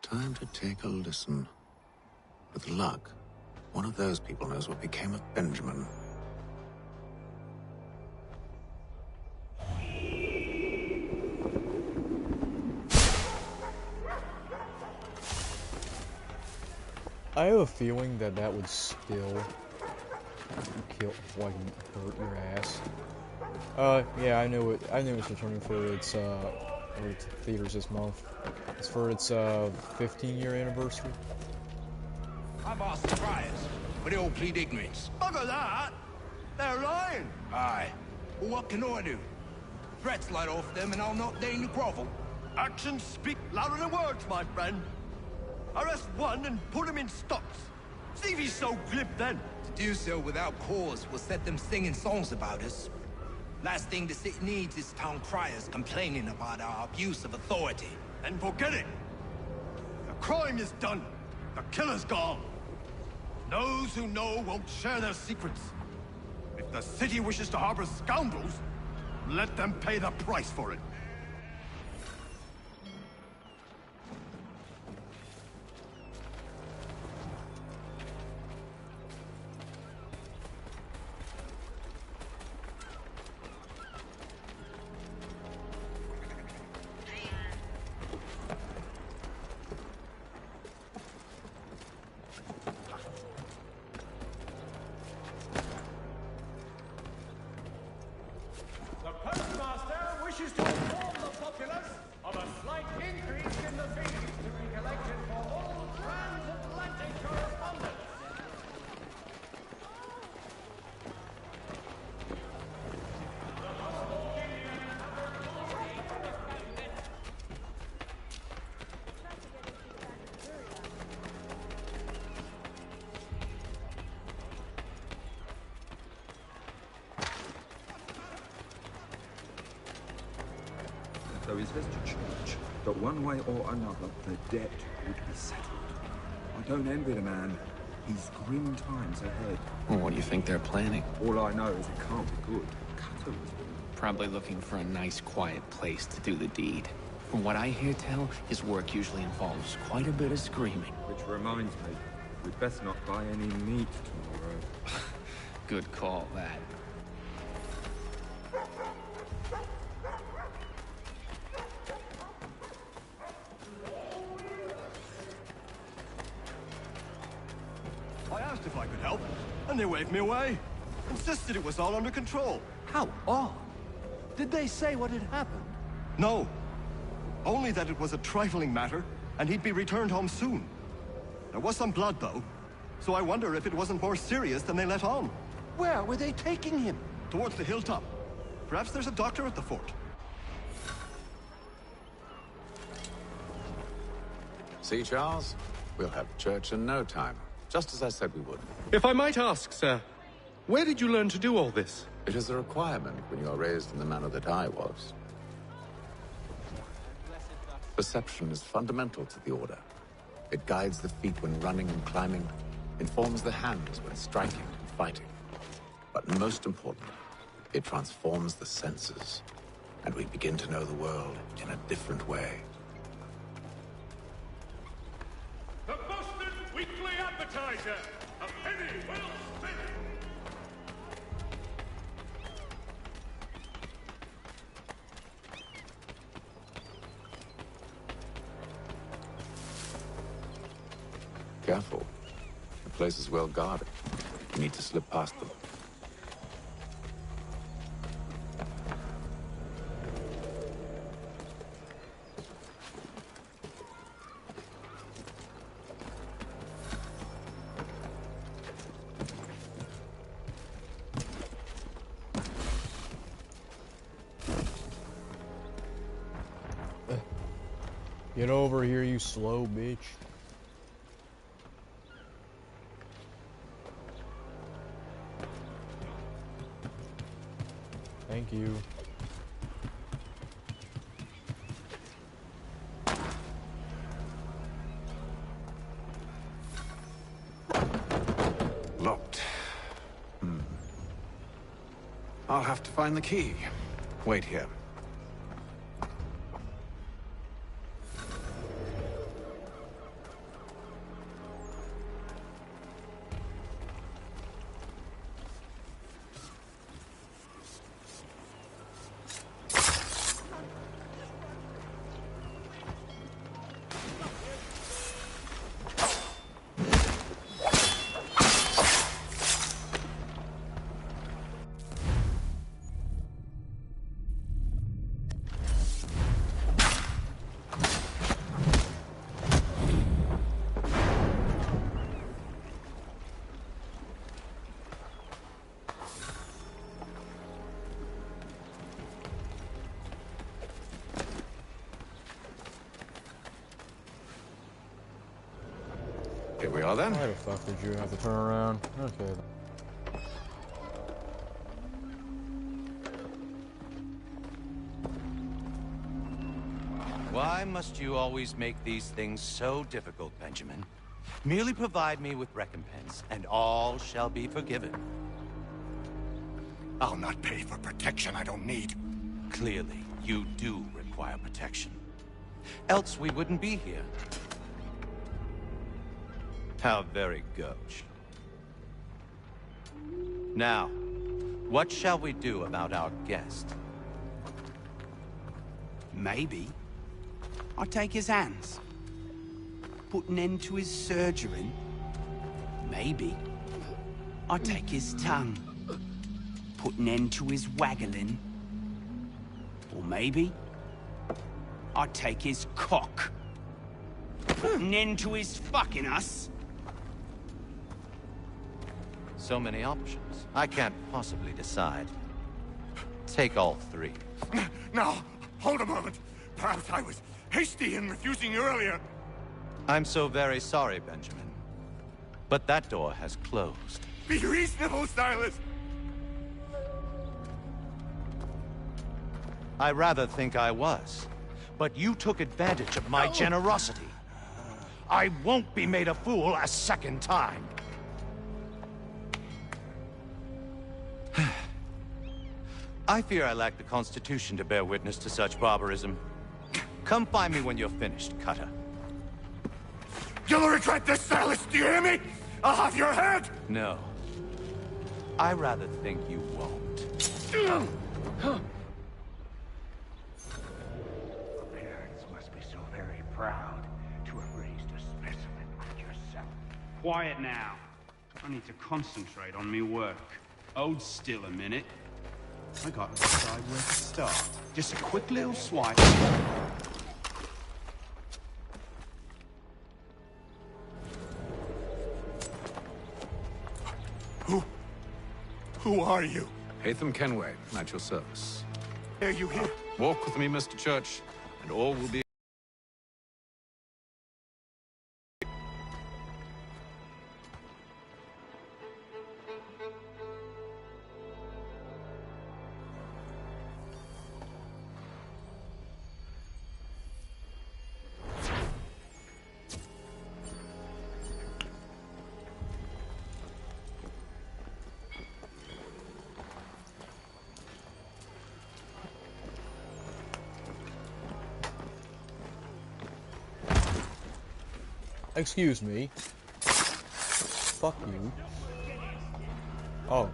Time to take a listen. With luck, one of those people knows what became of Benjamin. I have a feeling that that would still hurt your ass. Yeah, I knew it's returning for its theaters this month. It's for its 15-year anniversary. I've asked the friars, but they all plead ignorance. Bugger that! They're lying! Aye. Well, what can I do? Threats light off them and I'll not deign to grovel. Actions speak louder than words, my friend. Arrest one and put him in stocks. See if he's so glib then. To do so without cause will set them singing songs about us. Last thing the city needs is town criers complaining about our abuse of authority. Then forget it. The crime is done. The killer's gone. Those who know won't share their secrets. If the city wishes to harbor scoundrels, let them pay the price for it. So he says to church that one way or another the debt would be settled. I don't envy the man. He's grim times ahead. Well, what do you think they're planning? All I know is it can't be good. Cutter was Probably looking for a nice, quiet place to do the deed. From what I hear tell, his work usually involves quite a bit of screaming. Which reminds me, we'd best not buy any meat tomorrow. Good call, that. I asked if I could help, and they waved me away. Insisted it was all under control. How odd. Did they say what had happened? No. Only that it was a trifling matter, and he'd be returned home soon. There was some blood, though, so I wonder if it wasn't more serious than they let on. Where were they taking him? Towards the hilltop. Perhaps there's a doctor at the fort. See, Charles? We'll have church in no time, just as I said we would. If I might ask, sir, where did you learn to do all this? It is a requirement when you are raised in the manner that I was. Perception is fundamental to the Order. It guides the feet when running and climbing, informs the hands when striking and fighting. But most important, it transforms the senses, and we begin to know the world in a different way. The Boston Weekly Advertiser, a penny well spent. Careful. The place is well guarded. You need to slip past them. Get over here, you slow bitch. Thank you. Locked. I'll have to find the key. Wait here. Here we are then. Why the fuck did you have to turn around? Okay. Why must you always make these things so difficult, Benjamin? Merely provide me with recompense, and all shall be forgiven. I'll not pay for protection I don't need. Clearly, you do require protection. Else we wouldn't be here. How very gauche. Now, what shall we do about our guest? Maybe I'll take his hands. Put an end to his surgery. Maybe I'll take his tongue. Put an end to his waggling. Or maybe I'll take his cock. Put an end to his fucking us. So many options. I can't possibly decide. Take all three. Now, hold a moment. Perhaps I was hasty in refusing you earlier. I'm so very sorry, Benjamin. But that door has closed. Be reasonable, Silas. I rather think I was. But you took advantage of my generosity. I won't be made a fool a second time. I fear I lack the constitution to bear witness to such barbarism. Come find me when you're finished, Cutter. You'll regret this, Silas, do you hear me? I'll have your head! No. I rather think you won't. Parents must be so very proud to have raised a specimen like yourself. Quiet now. I need to concentrate on me work. Hold still a minute. I got to decide where to start. Just a quick little swipe. Who are you? Hatham Kenway, at your service. Are you here? Walk with me, Mr. Church, and all will be... Excuse me. Fuck you. Oh.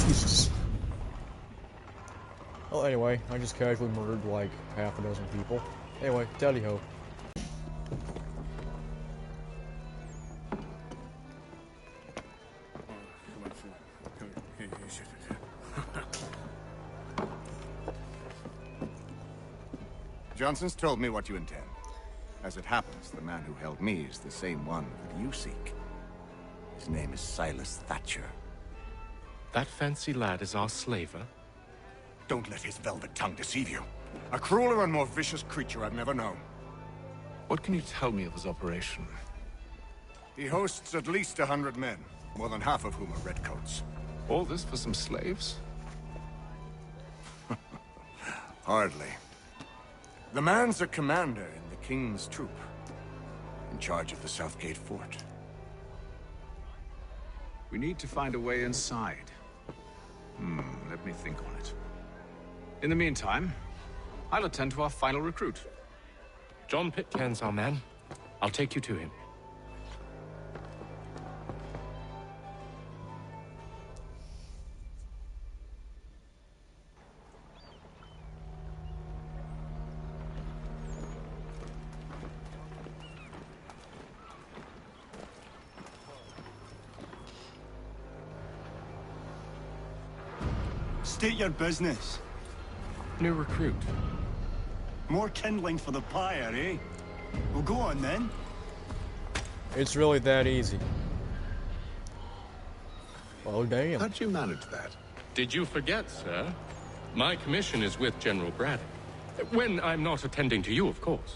Jesus. Well, anyway, I just casually murdered like half a dozen people. Anyway, tally-ho. Johnson's told me what you intend. As it happens, the man who held me is the same one that you seek. His name is Silas Thatcher. That fancy lad is our slaver? Don't let his velvet tongue deceive you. A crueler and more vicious creature I've never known. What can you tell me of his operation? He hosts at least 100 men, more than half of whom are redcoats. All this for some slaves? Hardly. The man's a commander in the King's troop, in charge of the Southgate Fort. We need to find a way inside. Let me think on it. In the meantime, I'll attend to our final recruit. John Pitcairn's our man. I'll take you to him. State your business. New recruit. More kindling for the pyre, eh? Well, go on then. It's really that easy. Oh, damn. How'd you manage that? Did you forget, sir? My commission is with General Braddock. When I'm not attending to you, of course.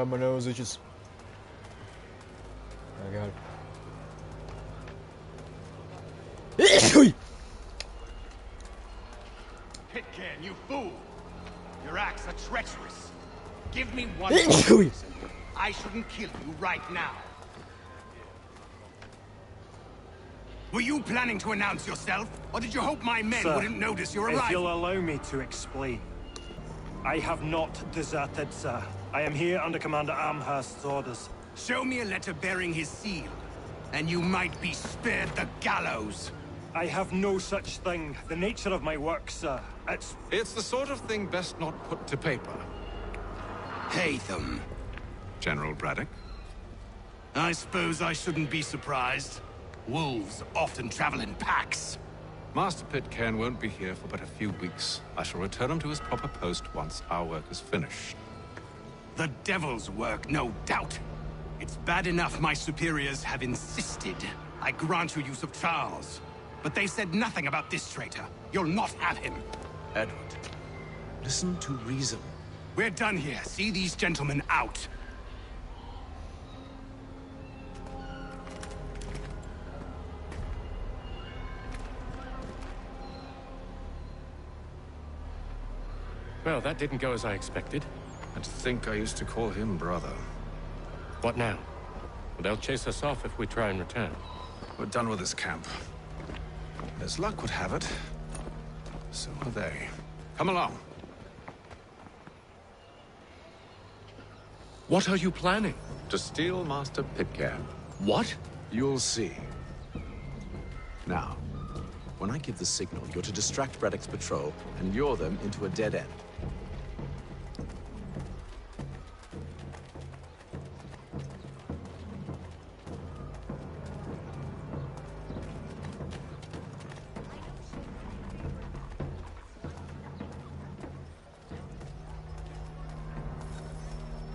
My nose itches. I got it. Pitcairn, you fool! Your acts are treacherous. Give me one Chewie. reason I shouldn't kill you right now. Were you planning to announce yourself, or did you hope my men wouldn't notice your arrival? If you'll allow me to explain. I have not deserted, sir. I am here under Commander Amherst's orders. Show me a letter bearing his seal, and you might be spared the gallows. I have no such thing. The nature of my work, sir, It's the sort of thing best not put to paper. Hatham. General Braddock? I suppose I shouldn't be surprised. Wolves often travel in packs. Master Pitcairn won't be here for but a few weeks. I shall return him to his proper post once our work is finished. The devil's work, no doubt. It's bad enough my superiors have insisted I grant you use of Charles. But they said nothing about this traitor. You'll not have him. Edward, listen to reason. We're done here. See these gentlemen out. Well, that didn't go as I expected. And to think I used to call him brother. What now? They'll chase us off if we try and return. We're done with this camp. As luck would have it, So are they. Come along. What are you planning? To steal Master Pitcairn. What? You'll see. Now, when I give the signal, you're to distract Braddock's patrol and lure them into a dead end.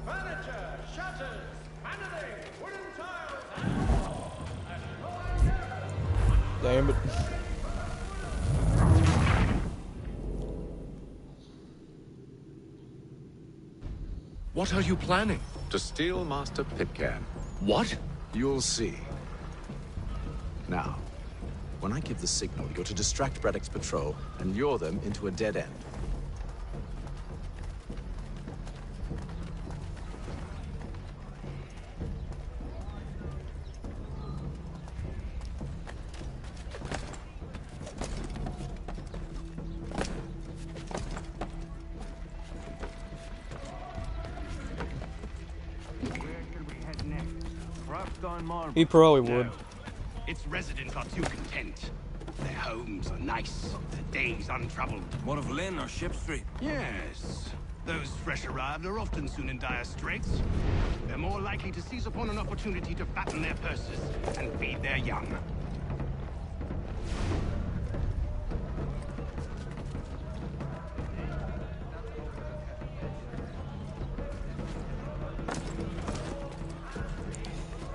Furniture, shutters, paneling, wooden tiles, and more. Damn it. What are you planning? To steal Master Pitcairn. What? You'll see. Now, when I give the signal, you're to distract Braddock's patrol and lure them into a dead end. He probably would. Its residents are too content. Their homes are nice, their days untroubled. What of Lynn or Ship Street? Yes. Those fresh arrived are often soon in dire straits. They're more likely to seize upon an opportunity to fatten their purses and feed their young.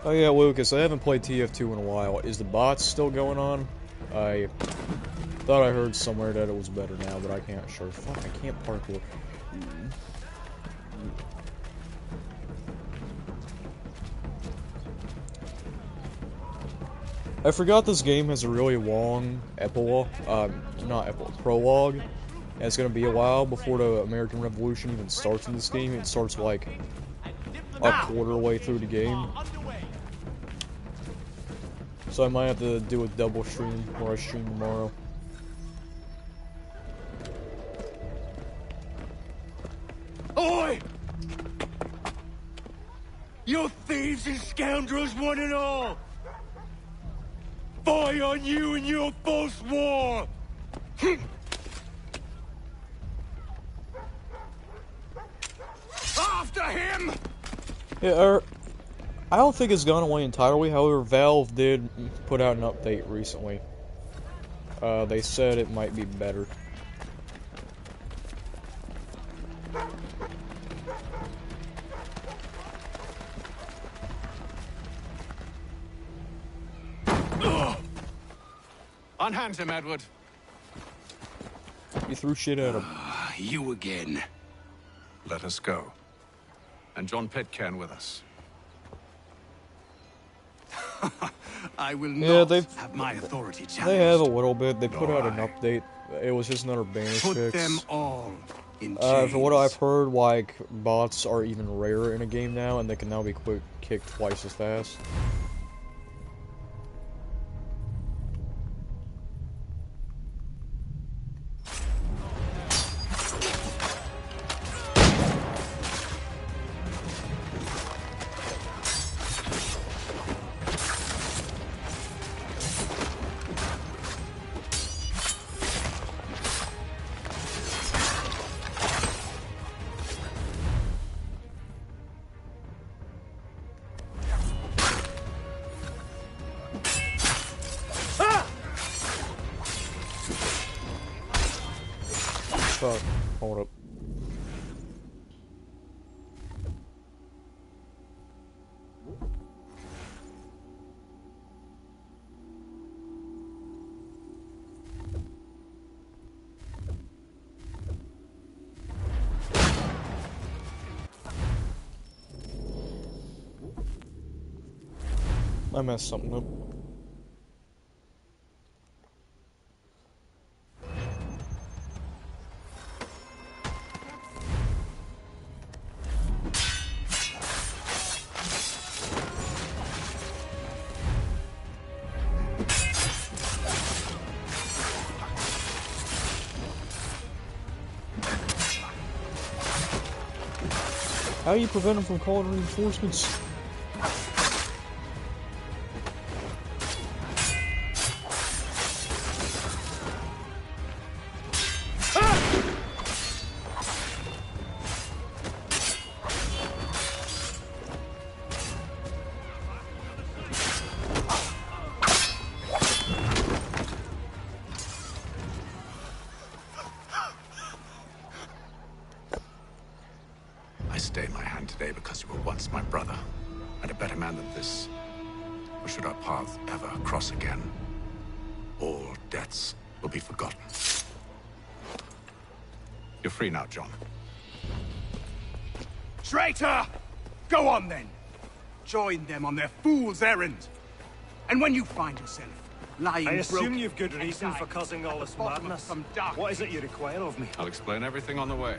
Oh yeah, Lucas, I haven't played TF2 in a while. Is the bots still going on? I thought I heard somewhere that it was better now, but I can't sure. Fuck, I can't parkour. I forgot this game has a really long epilogue, not epilogue, prologue. And it's gonna be a while before the American Revolution even starts in this game. It starts like a quarter way through the game. So I might have to do a double stream where I stream tomorrow. Oi! You thieves and scoundrels, one and all! Fie on you and your false war! After him! Yeah, I don't think it's gone away entirely. However, Valve did put out an update recently. They said it might be better. Unhand him, Edward. You threw shit at him. You again. Let us go. And John Pitcairn with us. I will Yeah, not have my authority challenged. They have a little bit. They put out an update. It was just another banish Put fix. them all in For what I've heard, like, bots are even rarer in a game now, and they can now be kicked twice as fast. Fuck. Hold up. I messed something up. How do you prevent them from calling reinforcements? I stay my hand today because you were once my brother, and a better man than this. Or should our paths ever cross again, all debts will be forgotten. You're free now, John. Traitor! Go on then. Join them on their fool's errand. And when you find yourself lying I assume broken you've good reason for causing all this madness. What is it you require of me? I'll explain everything on the way.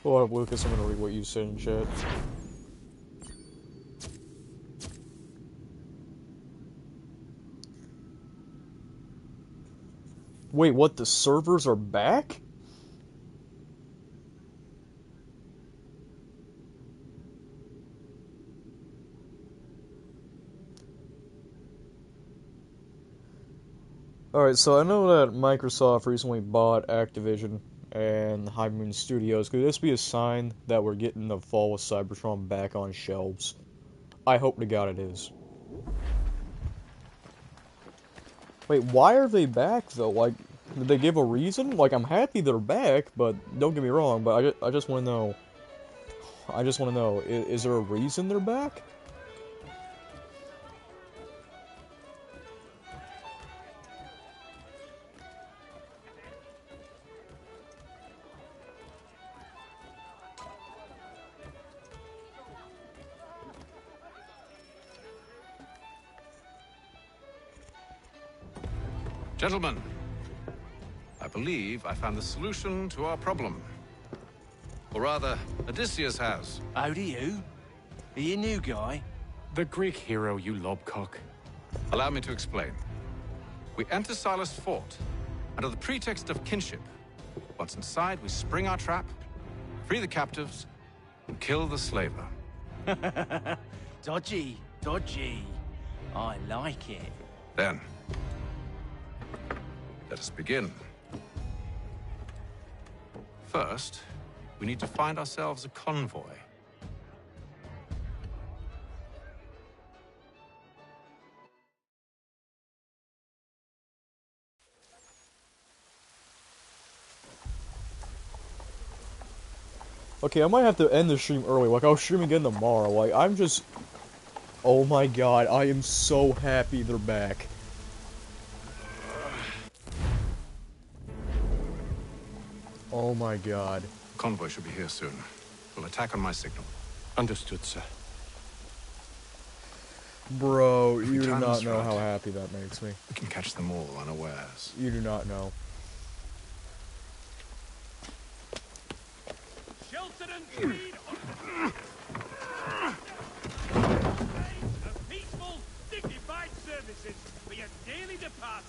Hold up, Lucas, I'm gonna read what you said in chat. Wait, what? The servers are back? Alright, so I know that Microsoft recently bought Activision and High Moon Studios. Could this be a sign that we're getting the Fall of Cybertron back on shelves? I hope to God it is. Wait, why are they back though? Like, did they give a reason? Like, I'm happy they're back, but don't get me wrong, but I just want to know. I just want to know, is there a reason they're back? Gentlemen, I believe I found the solution to our problem. Or rather, Odysseus has. How do you? Are you a new guy? The Greek hero, you lobcock. Allow me to explain. We enter Silas' fort, under the pretext of kinship. Once inside, we spring our trap, free the captives, and kill the slaver. Dodgy, dodgy. I like it. Then, let us begin. First, we need to find ourselves a convoy. Okay, I might have to end the stream early. Like, I'll stream again tomorrow. Like, I'm just... Oh my god, I am so happy they're back. Oh my god. Convoy should be here soon. We'll attack on my signal. Understood, sir. Bro, If you we do time not this know right, how happy that makes me. We can catch them all unawares. You do not know. Shelter and freed of peaceful, dignified services for your daily departed.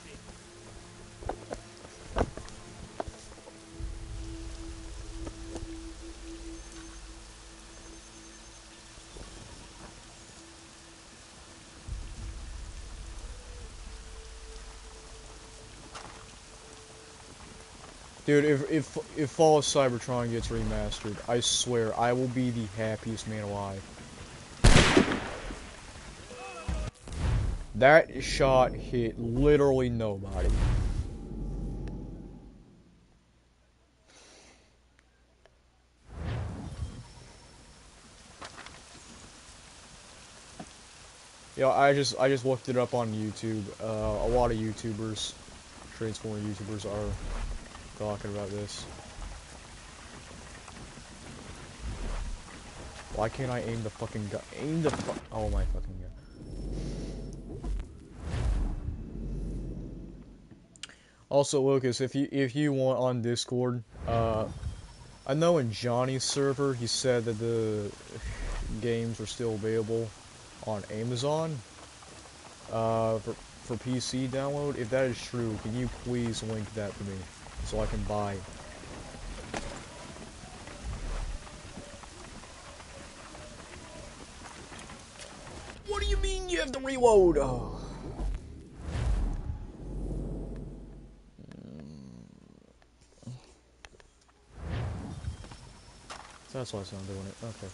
Dude, if Fall of Cybertron gets remastered, I swear I will be the happiest man alive. That shot hit literally nobody. Yeah, I just looked it up on YouTube. A lot of YouTubers, Transformer YouTubers, are talking about this. Why can't I aim the fucking gun? Aim the oh my fucking god. Also, Lucas, if you want on Discord, I know in Johnny's server he said that the games are still available on Amazon for PC download? If that is true, can you please link that to me so I can buy? What do you mean you have to reload? Oh. That's why it's not doing it. Okay.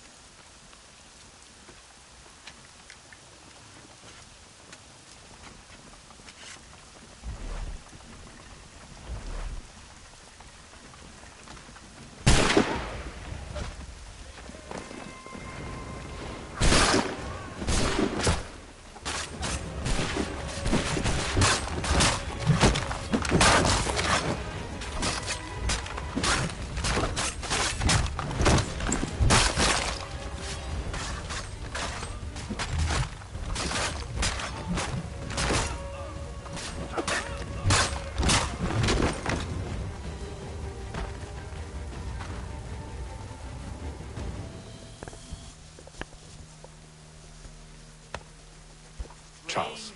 Charles,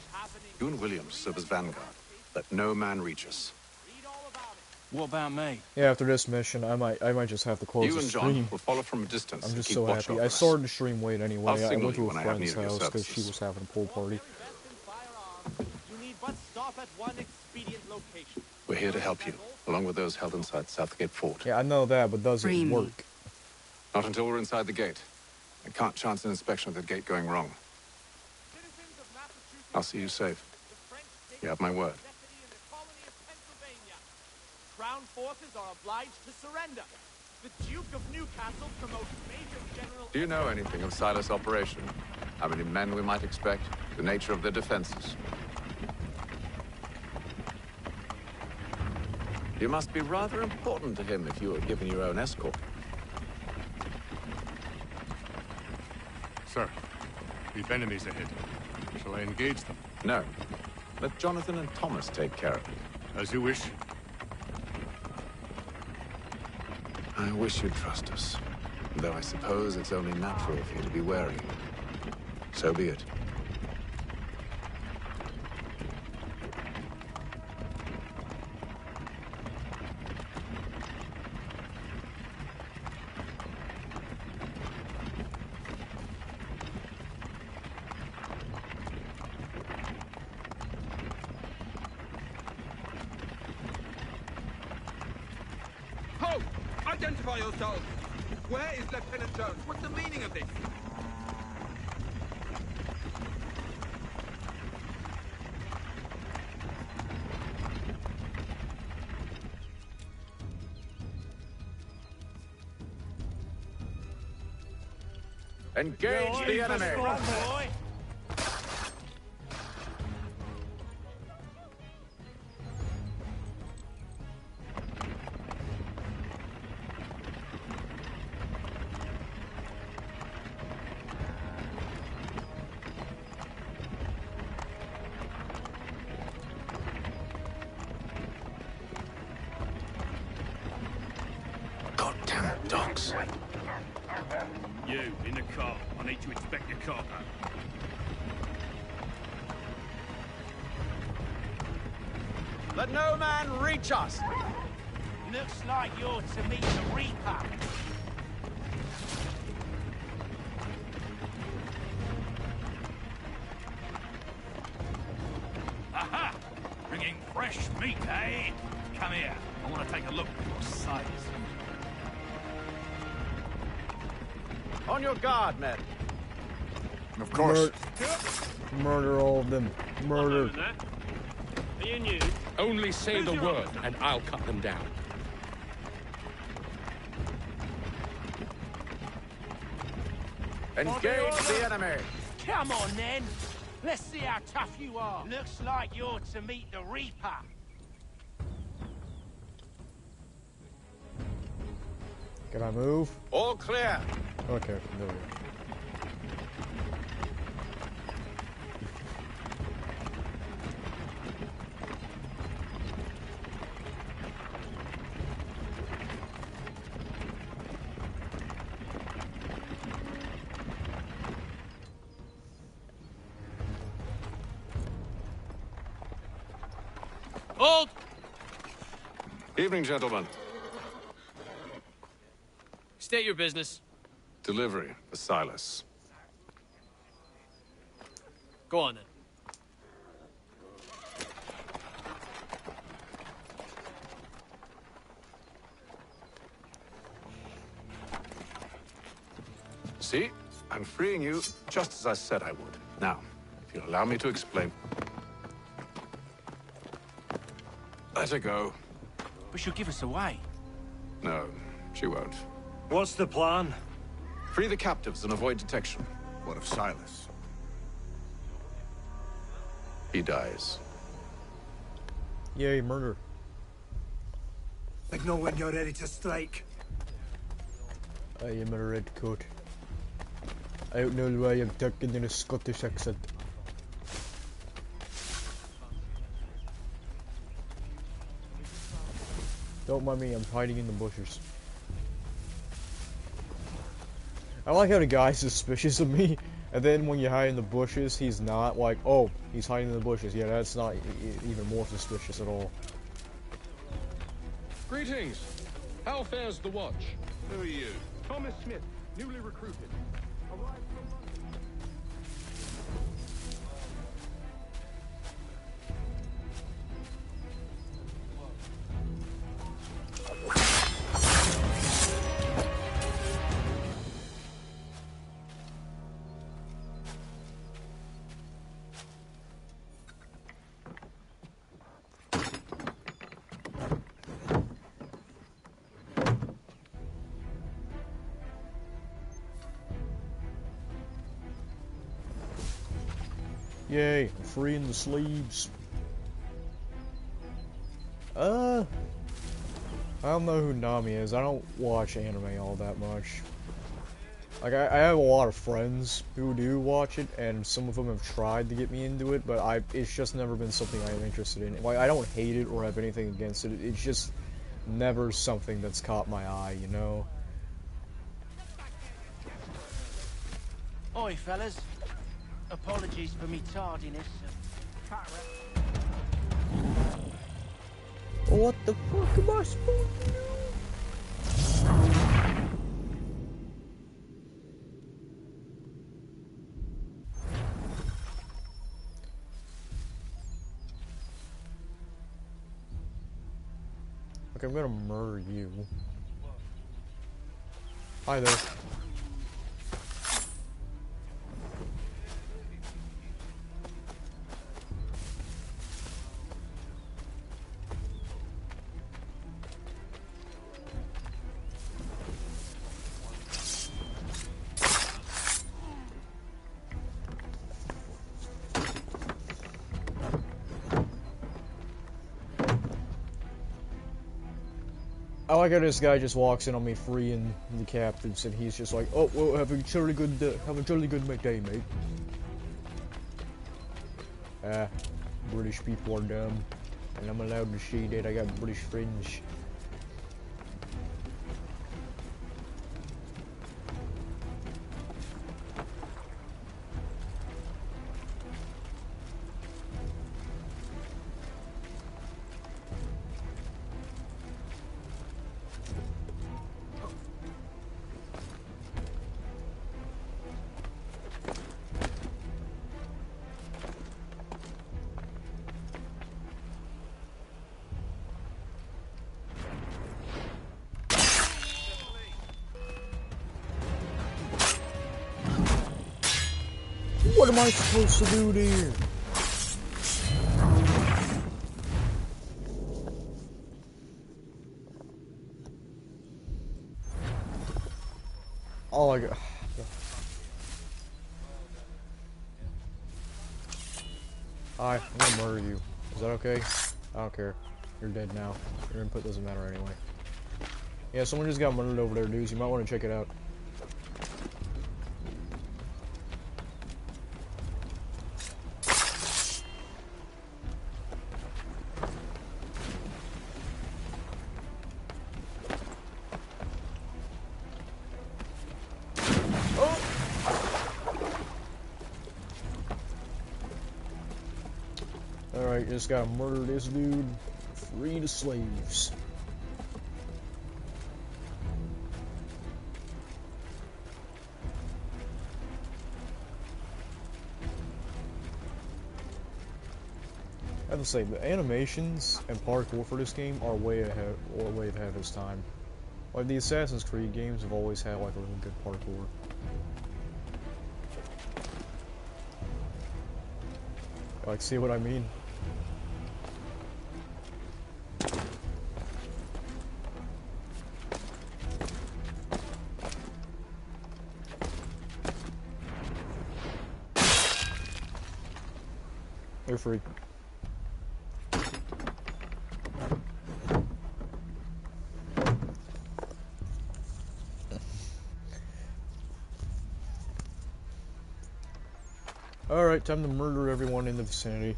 you and Williams serve as vanguard. Let no man reach us. What about me? Yeah, after this mission, I might just have to close You the and stream. John will follow from a distance. I'm and just keep so watch happy. over I us. started the stream late anyway. I'll I signal went to you a when I have friend's need of your house because she services. was having a pool party. You need but stop at one expedient location. We're here to help you, along with those held inside Southgate Fort. Yeah, I know that, but does it work? Not until we're inside the gate. I can't chance an inspection of the gate going wrong. I'll see you safe. You have my word. Crown forces are obliged to surrender. The Duke of Newcastle promotes Major General... Do you know anything of Silas' operation? How many men we might expect? The nature of their defenses? You must be rather important to him if you were given your own escort. Sir, we've enemies ahead. Shall I engage them? No. Let Jonathan and Thomas take care of it. As you wish. I wish you'd trust us. Though I suppose it's only natural for you to be wary. So be it. Ho! Identify yourselves! Where is Lieutenant Jones? What's the meaning of this? Engage the enemy! Goddamn dogs. You, in the car. I need to inspect your cargo. Let no man reach us! Looks like you're to meet the Reaper. Aha! Bringing fresh meat, eh? Come here. I want to take a look at your size. On your guard, men. Of course. Murder all of them. Murder. Are you new? Only say the word, and I'll cut them down. Engage the enemy! Come on, then. Let's see how tough you are. Looks like you're to meet the Reaper. Can I move? All clear. Okay, there we go. Hold! Evening, gentlemen. State your business. Delivery for Silas. Go on, then. See? I'm freeing you just as I said I would. Now, if you'll allow me to explain. Let her go. But she'll give us away. No, she won't. What's the plan? Free the captives and avoid detection. What of Silas? He dies. Yay, murder. Signal when you're ready to strike. I am a red coat. I don't know why I'm talking in a Scottish accent. Don't mind me, I'm hiding in the bushes. I like how the guy's suspicious of me, and then when you hide in the bushes, he's not. Like, oh, he's hiding in the bushes. Yeah, that's not even more suspicious at all. Greetings. How fares the watch? Who are you? Thomas Smith, newly recruited. Arrived from London. Yay, I'm freeing the sleeves. I don't know who Nami is. I don't watch anime all that much. Like, I have a lot of friends who do watch it, and some of them have tried to get me into it, but it's just never been something I'm interested in. Like, I don't hate it or have anything against it. It's just never something that's caught my eye, you know? Oi, fellas. Apologies for me tardiness. What the fuck am I supposed to do? Okay, I'm gonna murder you. Hi there. I like how this guy just walks in on me freeing the captives, and he's just like, "Oh, well, have a jolly good day, mate." British people are dumb, and I'm allowed to say that. I got British friends. What am I supposed to do there? Oh my god. Hi, I'm gonna murder you. Is that okay? I don't care. You're dead now. Your input doesn't matter anyway. Yeah, someone just got murdered over there, dudes. You might want to check it out. Alright, just gotta murder this dude. Free the slaves. I have to say, the animations and parkour for this game are way ahead of its time. Like, the Assassin's Creed games have always had, like, really good parkour. Like, see what I mean? They're free. Alright, time to murder everyone in the vicinity.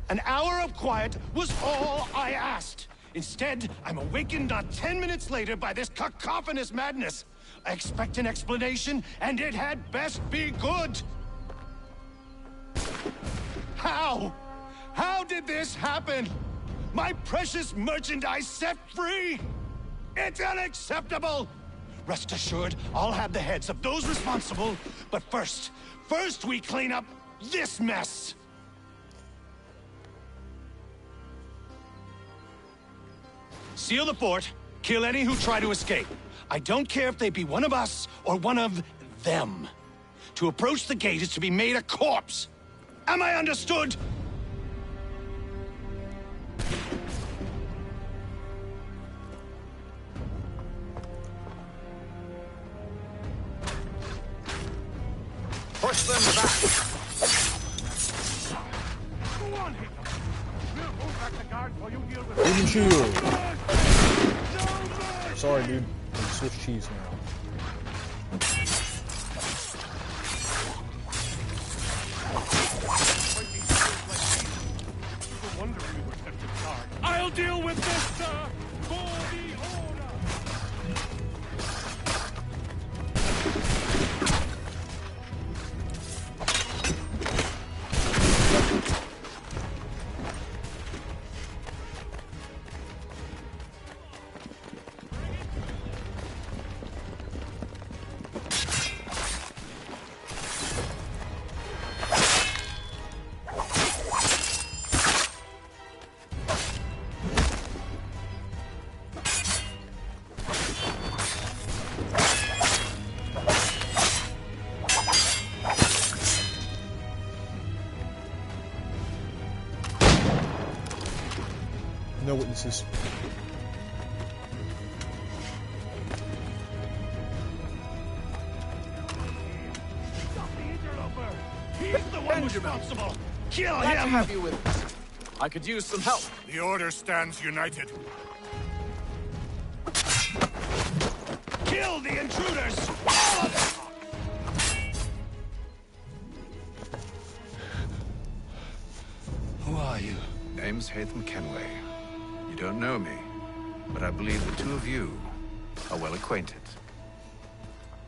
An hour of quiet was all I asked. Instead, I'm awakened not 10 minutes later by this cacophonous madness. I expect an explanation, and it had best be good. How? How did this happen? My precious merchandise set free? It's unacceptable! Rest assured, I'll have the heads of those responsible, but first we clean up this mess! Seal the fort, kill any who try to escape. I don't care if they be one of us or one of them. To approach the gate is to be made a corpse. Am I understood? Push them back! Go on, Hickam. We'll move back the guards while you deal with Even shield! Sorry, dude. I'm Swiss cheese now. I'll deal with this, sir! For the order! No witnesses. He's the one responsible! Kill Glad to him! have you with us. I could use some help. The Order stands united. Kill the intruders! All of them! Who are you? Name's Hatham Kenway. You don't know me, but I believe the two of you are well acquainted.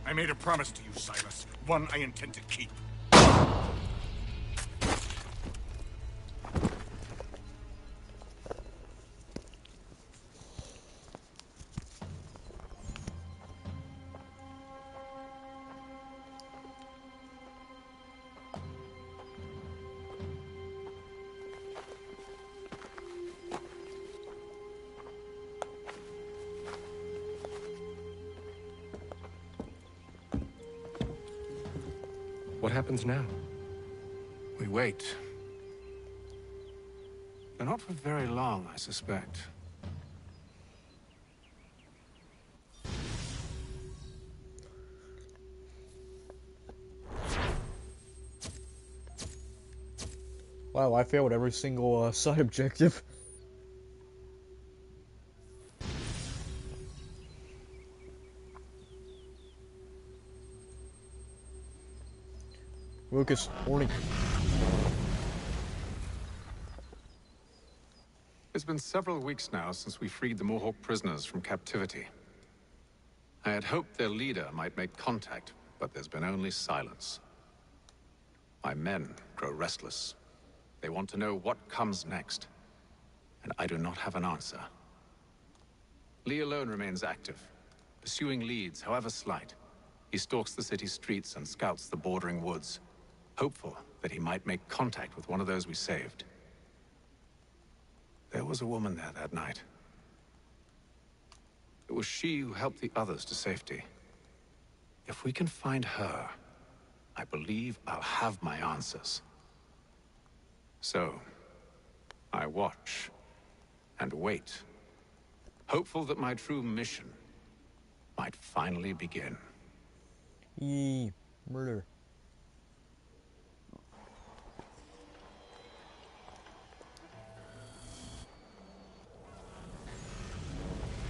I made a promise to you, Silas. One I intend to keep. What happens now? We wait. But not for very long, I suspect. Wow, I failed every single side objective. Lucas, warning. It's been several weeks now since we freed the Mohawk prisoners from captivity. I had hoped their leader might make contact, but there's been only silence. My men grow restless. They want to know what comes next, and I do not have an answer. Lee alone remains active, pursuing leads, however slight. He stalks the city streets and scouts the bordering woods, hopeful that he might make contact with one of those we saved. There was a woman there that night. It was she who helped the others to safety. If we can find her, I believe I'll have my answers. So, I watch and wait, hopeful that my true mission might finally begin. Murder.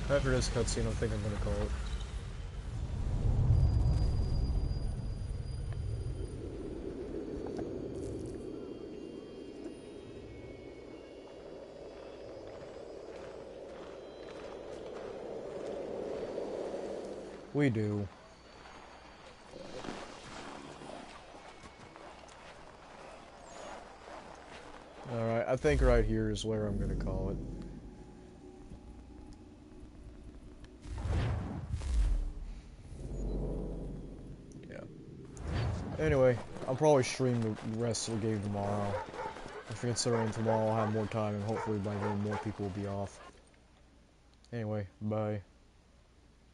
After this cutscene, I think I'm gonna call it. We do. Alright, I think right here is where I'm gonna call it. Anyway, I'll probably stream the rest of the game tomorrow. If considering tomorrow I'll have more time and hopefully by then more people will be off. Anyway, bye.